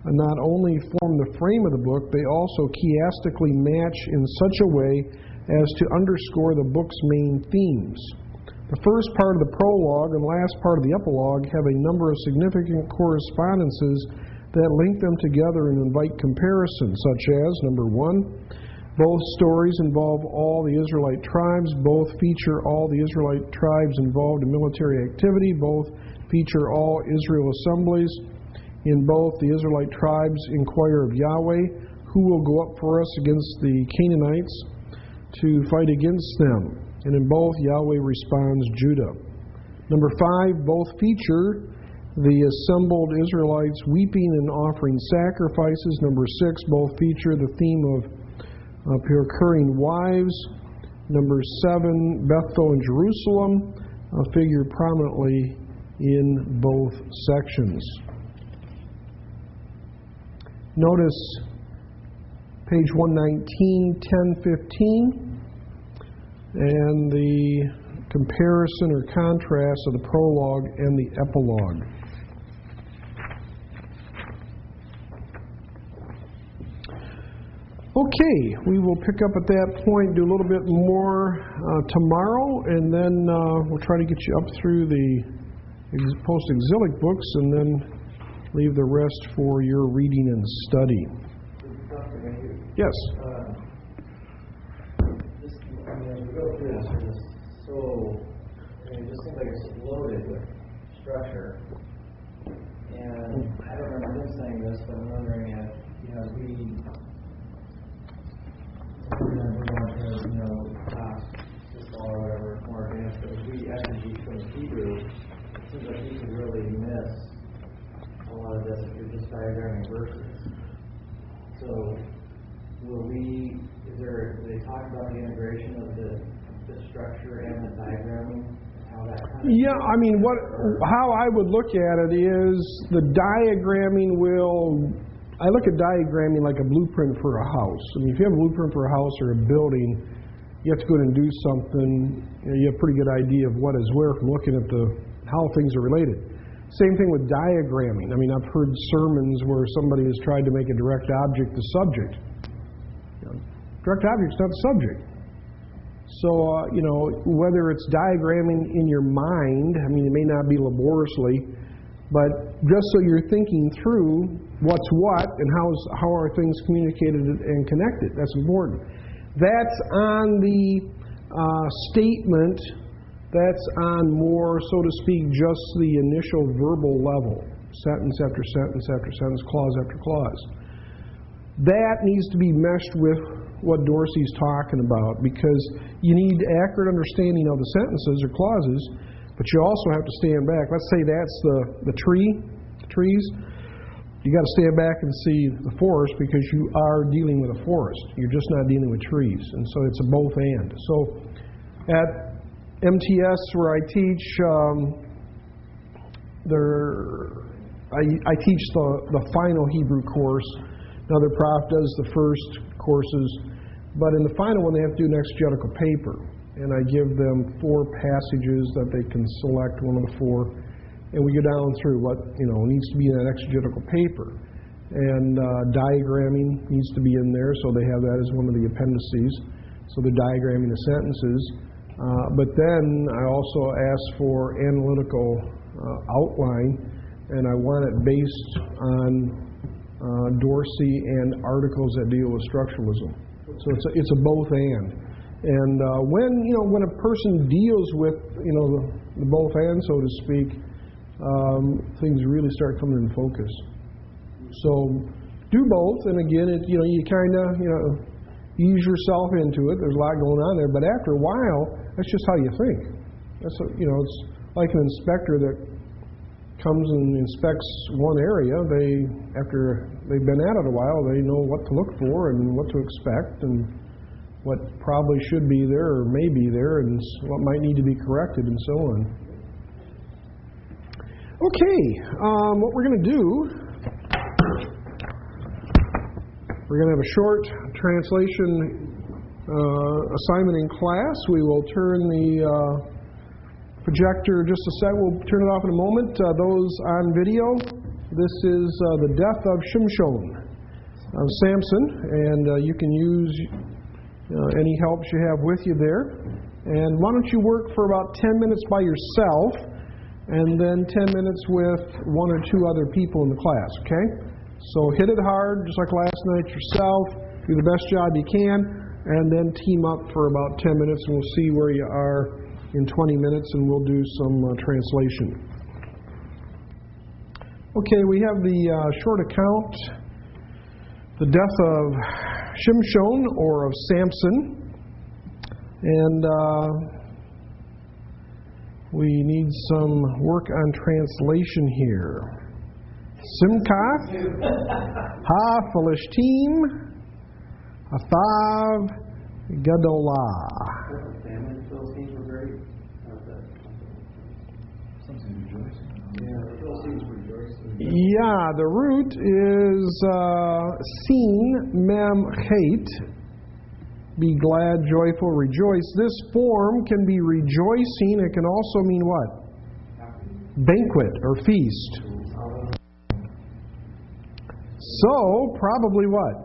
not only form the frame of the book, they also chiastically match in such a way as to underscore the book's main themes. The first part of the prologue and last part of the epilogue have a number of significant correspondences that link them together and invite comparison, such as, number 1, both stories involve all the Israelite tribes, both feature all the Israelite tribes involved in military activity, both feature all Israel assemblies. In both, the Israelite tribes inquire of Yahweh, who will go up for us against the Canaanites to fight against them. And in both, Yahweh responds, Judah. Number 5, both feature the assembled Israelites weeping and offering sacrifices. Number 6, both feature the theme of procuring wives. Number 7, Bethel and Jerusalem figure prominently in both sections. Notice page 119, 1015, and the comparison or contrast of the prologue and the epilogue. Okay, we will pick up at that point, do a little bit more tomorrow, and then we'll try to get you up through the post-exilic books, and then leave the rest for your reading and study. Yes? As we go through this, it just seems like it's loaded with structure. And I don't remember him saying this, but I'm wondering if, we're going to this law or whatever, more advanced, but if we exegete from the Hebrew, it seems like we could really miss a lot of this if you're just diagramming verses. So, do they talk about the integration of the structure and the diagramming? How that kind of how I would look at it is the diagramming I look at diagramming like a blueprint for a house. I mean, if you have a blueprint for a house or a building, you have to go in and do something, you have a pretty good idea of what is where from looking at how things are related. Same thing with diagramming. I mean, I've heard sermons where somebody has tried to make a direct object the subject. Direct object's not the subject. So, whether it's diagramming in your mind, I mean, it may not be laboriously, but just so you're thinking through what's what and how are things communicated and connected. That's important. That's on the statement. That's on more, so to speak, just the initial verbal level. Sentence after sentence after sentence, clause after clause. That needs to be meshed with what Dorsey's talking about, because you need accurate understanding of the sentences or clauses, but you also have to stand back. Let's say that's the trees. You got to stand back and see the forest, because you are dealing with a forest. You're just not dealing with trees, and so it's a both and. So at MTS where I teach, I teach the final Hebrew course. Another prof does the first courses, but in the final one they have to do an exegetical paper, and I give them 4 passages that they can select one of the 4, and we go down through what needs to be in that exegetical paper, and diagramming needs to be in there, so they have that as one of the appendices. So they're diagramming the sentences, but then I also ask for analytical outline, and I want it based on Dorsey and articles that deal with structuralism. So it's a both and. And when a person deals with the both and, so to speak, things really start coming in focus. So do both, and again, you kind of ease yourself into it. There's a lot going on there, but after a while, that's just how you think. It's like an inspector that comes and inspects one area. After they've been at it a while, they know what to look for and what to expect and what probably should be there or may be there and what might need to be corrected and so on. Okay, what we're going to do, we're going to have a short translation assignment in class. We will turn the projector just a sec. We'll turn it off in a moment. Those on video, this is the death of Shimshon, of Samson, and you can use any helps you have with you there. And why don't you work for about 10 minutes by yourself, and then 10 minutes with 1 or 2 other people in the class, okay? So hit it hard, just like last night yourself, do the best job you can, and then team up for about 10 minutes, and we'll see where you are in 20 minutes, and we'll do some translation. Okay, we have the short account, the death of Shimshon, or of Samson, and we need some work on translation here. Simkath, Ha Philishtim, Athav, Gadolah. The Philistines were great. Something rejoicing. Yeah, the Philistines were rejoicing. Yeah, the root is sin, mem, hate. Be glad, joyful, rejoice. This form can be rejoicing. It can also mean what? Banquet or feast. So, probably what?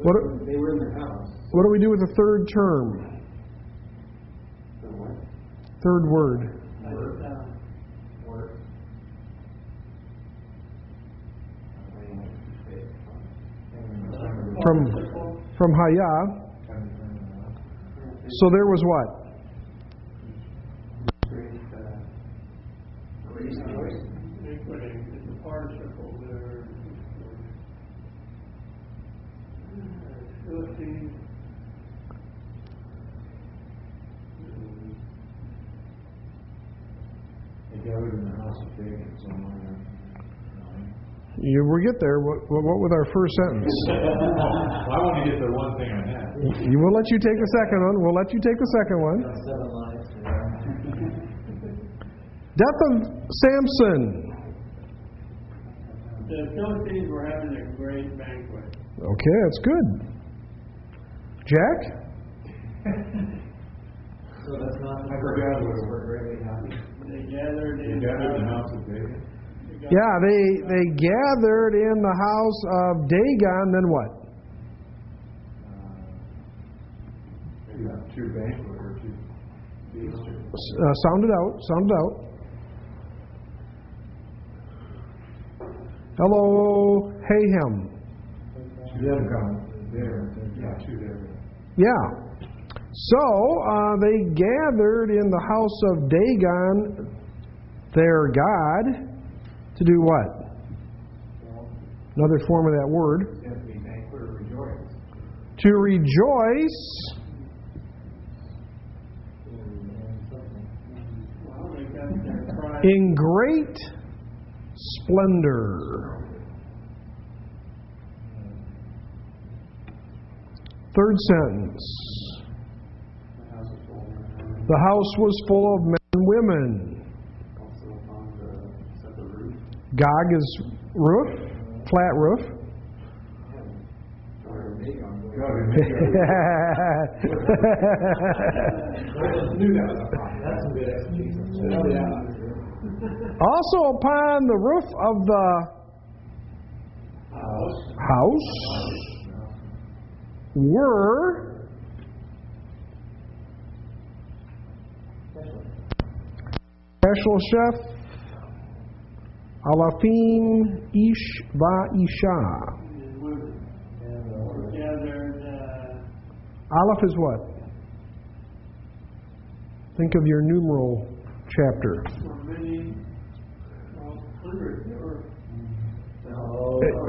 They were in their house. What do we do with the third term? Third word. From Haya. So there was what? It's a participle there. They gathered in the house of David, so We'll get there. What with our first sentence? I want to get the one thing I had. We'll let you take the second one. We'll let you take the second one. 7 lives. Death of Samson. The Philistines were having a great banquet. Okay, that's good. Jack? So that's not the I forgot what it was. We're greatly happy. They gathered in They gathered in the house of David. Yeah, they gathered in the house of Dagon, then what? Maybe not two banquet or two feasts. Sound it out. Hello, Hayhem. There. Yeah, two there. Yeah. So, they gathered in the house of Dagon, their God, to do what? Another form of that word. Simply banquet or rejoice. To rejoice. Well, they got their pride. In great splendor. Third sentence. The house was full of men and women. Gog is roof, flat roof. Also upon the roof of the house were special chef Alafim Ish Va Isha. Aleph is what? Think of your numeral chapter.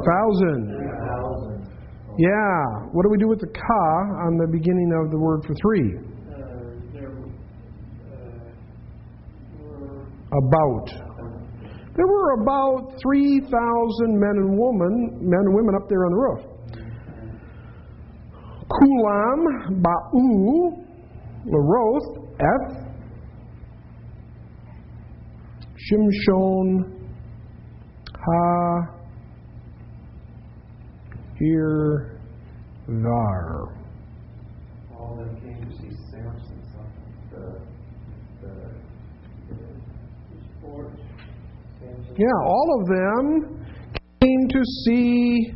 Thousand. Yeah. What do we do with the ka on the beginning of the word for three? About. There were about 3,000 men and women up there on the roof. Kulam, Ba'u, Laroth, Eth, Shimshon, Ha, Here, Var. All of them came to see Samson, Yeah, all of them came to see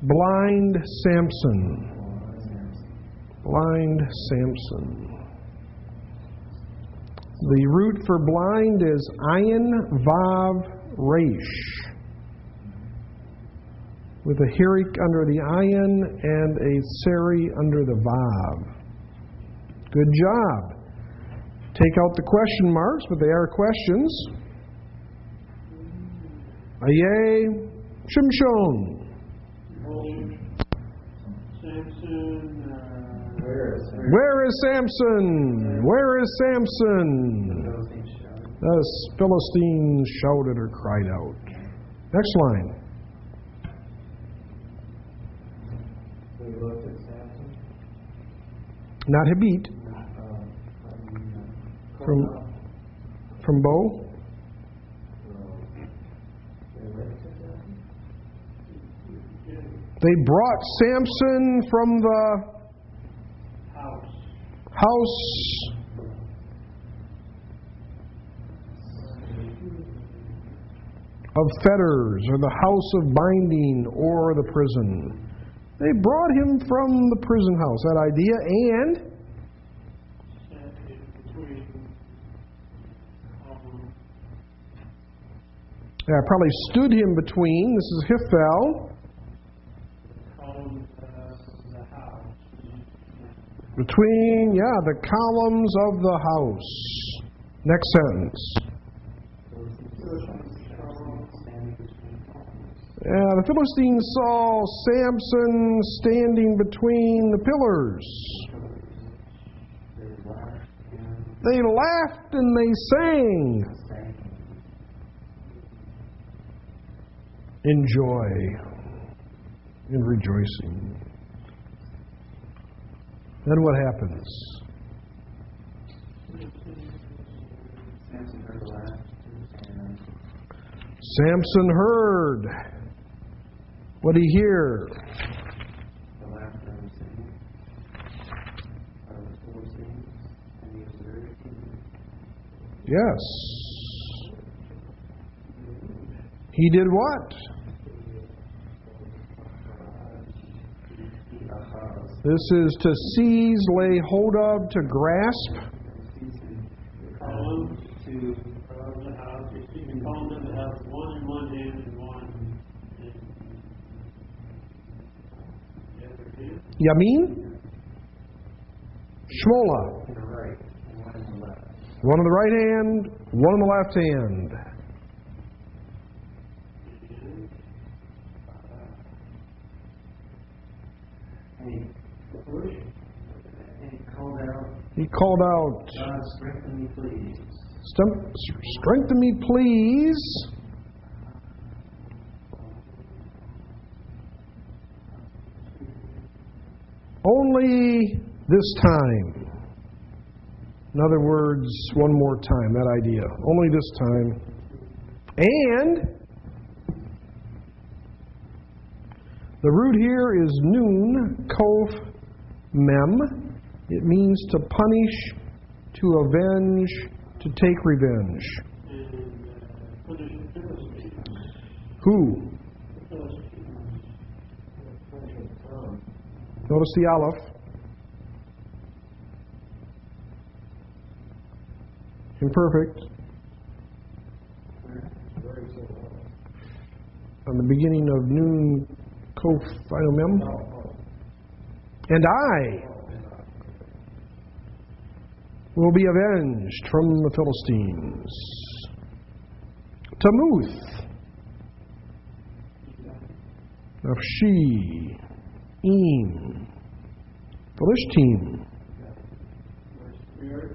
blind Samson. Blind Samson. The root for blind is ayin vav resh, with a hirik under the ayin and a seri under the vav. Good job. Take out the question marks, but they are questions. Aye, Shimshon. Where is Samson? Where is Samson? The Philistines shouted or cried out. Next line. Not Habit. from Bo? They brought Samson from the house of fetters, or the house of binding, or the prison. They brought him from the prison house, that idea, and probably stood him between. This is Hiphel. Between, the columns of the house. Next sentence. The Philistines saw Samson standing between the pillars. They laughed and they sang in joy, in rejoicing. Then what happens? Samson heard. What did he hear? The laughter and singing of the Philistines, and he was very keen. Yes. He did what? This is to seize, lay hold of, to grasp. Column to the house. You can column to the house, one in one hand and one in the other hand. Yamin? Shmola. On the right and one on the left. One on the right hand, one on the left hand. And he called out, He called out, God, strengthen me, please. Strengthen me, please. Only this time. In other words, one more time, that idea. Only this time. And the root here is nun, kof, mem. It means to punish, to avenge, to take revenge. And punish the Philistines. Who? The Philistines. Notice the aleph. Imperfect. On the beginning of nun, kof, mem. And I will be avenged from the Philistines. Tamuth, Nafshi, Im, Philistine. Spirit.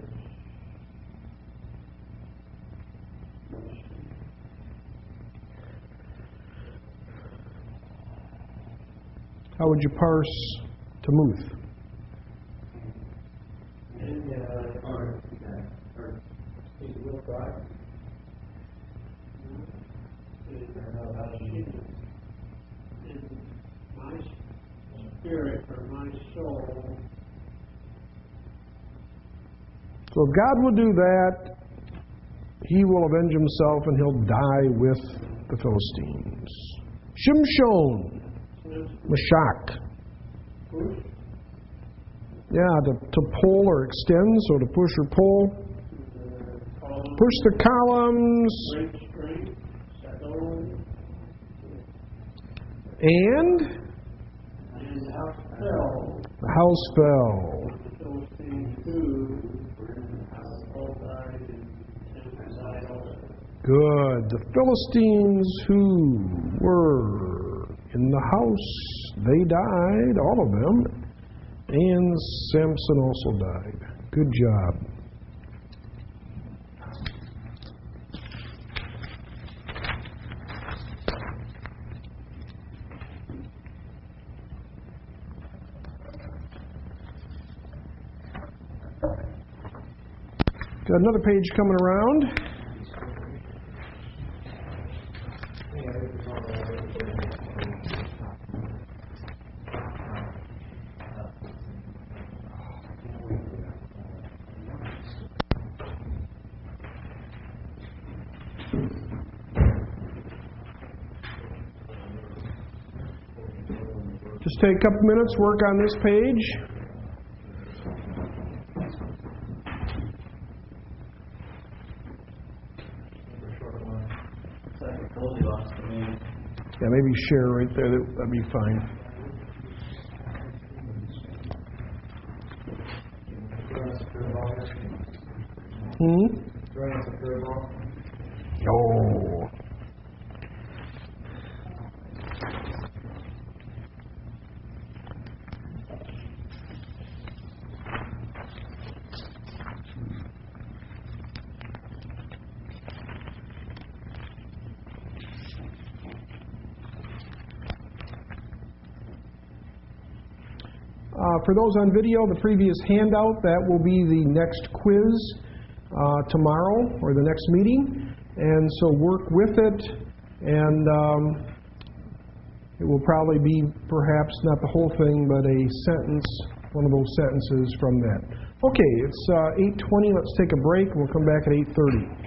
How would you parse Tamuth? My spirit or my soul. So if God will do that, He will avenge Himself and He'll die with the Philistines. Shimshon, Mashak. To pull or extend, so to push or pull. Push the columns. Great strength. Settle. And And house fell. the house fell. The Philistines who were in the house all died and died also. Good. The Philistines who were in the house, they died, all of them. And Samson also died. Good job. Got another page coming around. Just take a couple minutes, work on this page. Yeah, maybe share right there. That'd be fine. Oh. For those on video, the previous handout, that will be the next quiz tomorrow or the next meeting. And so work with it, and it will probably be perhaps not the whole thing, but a sentence, one of those sentences from that. Okay, it's 8:20. Let's take a break, and we'll come back at 8:30.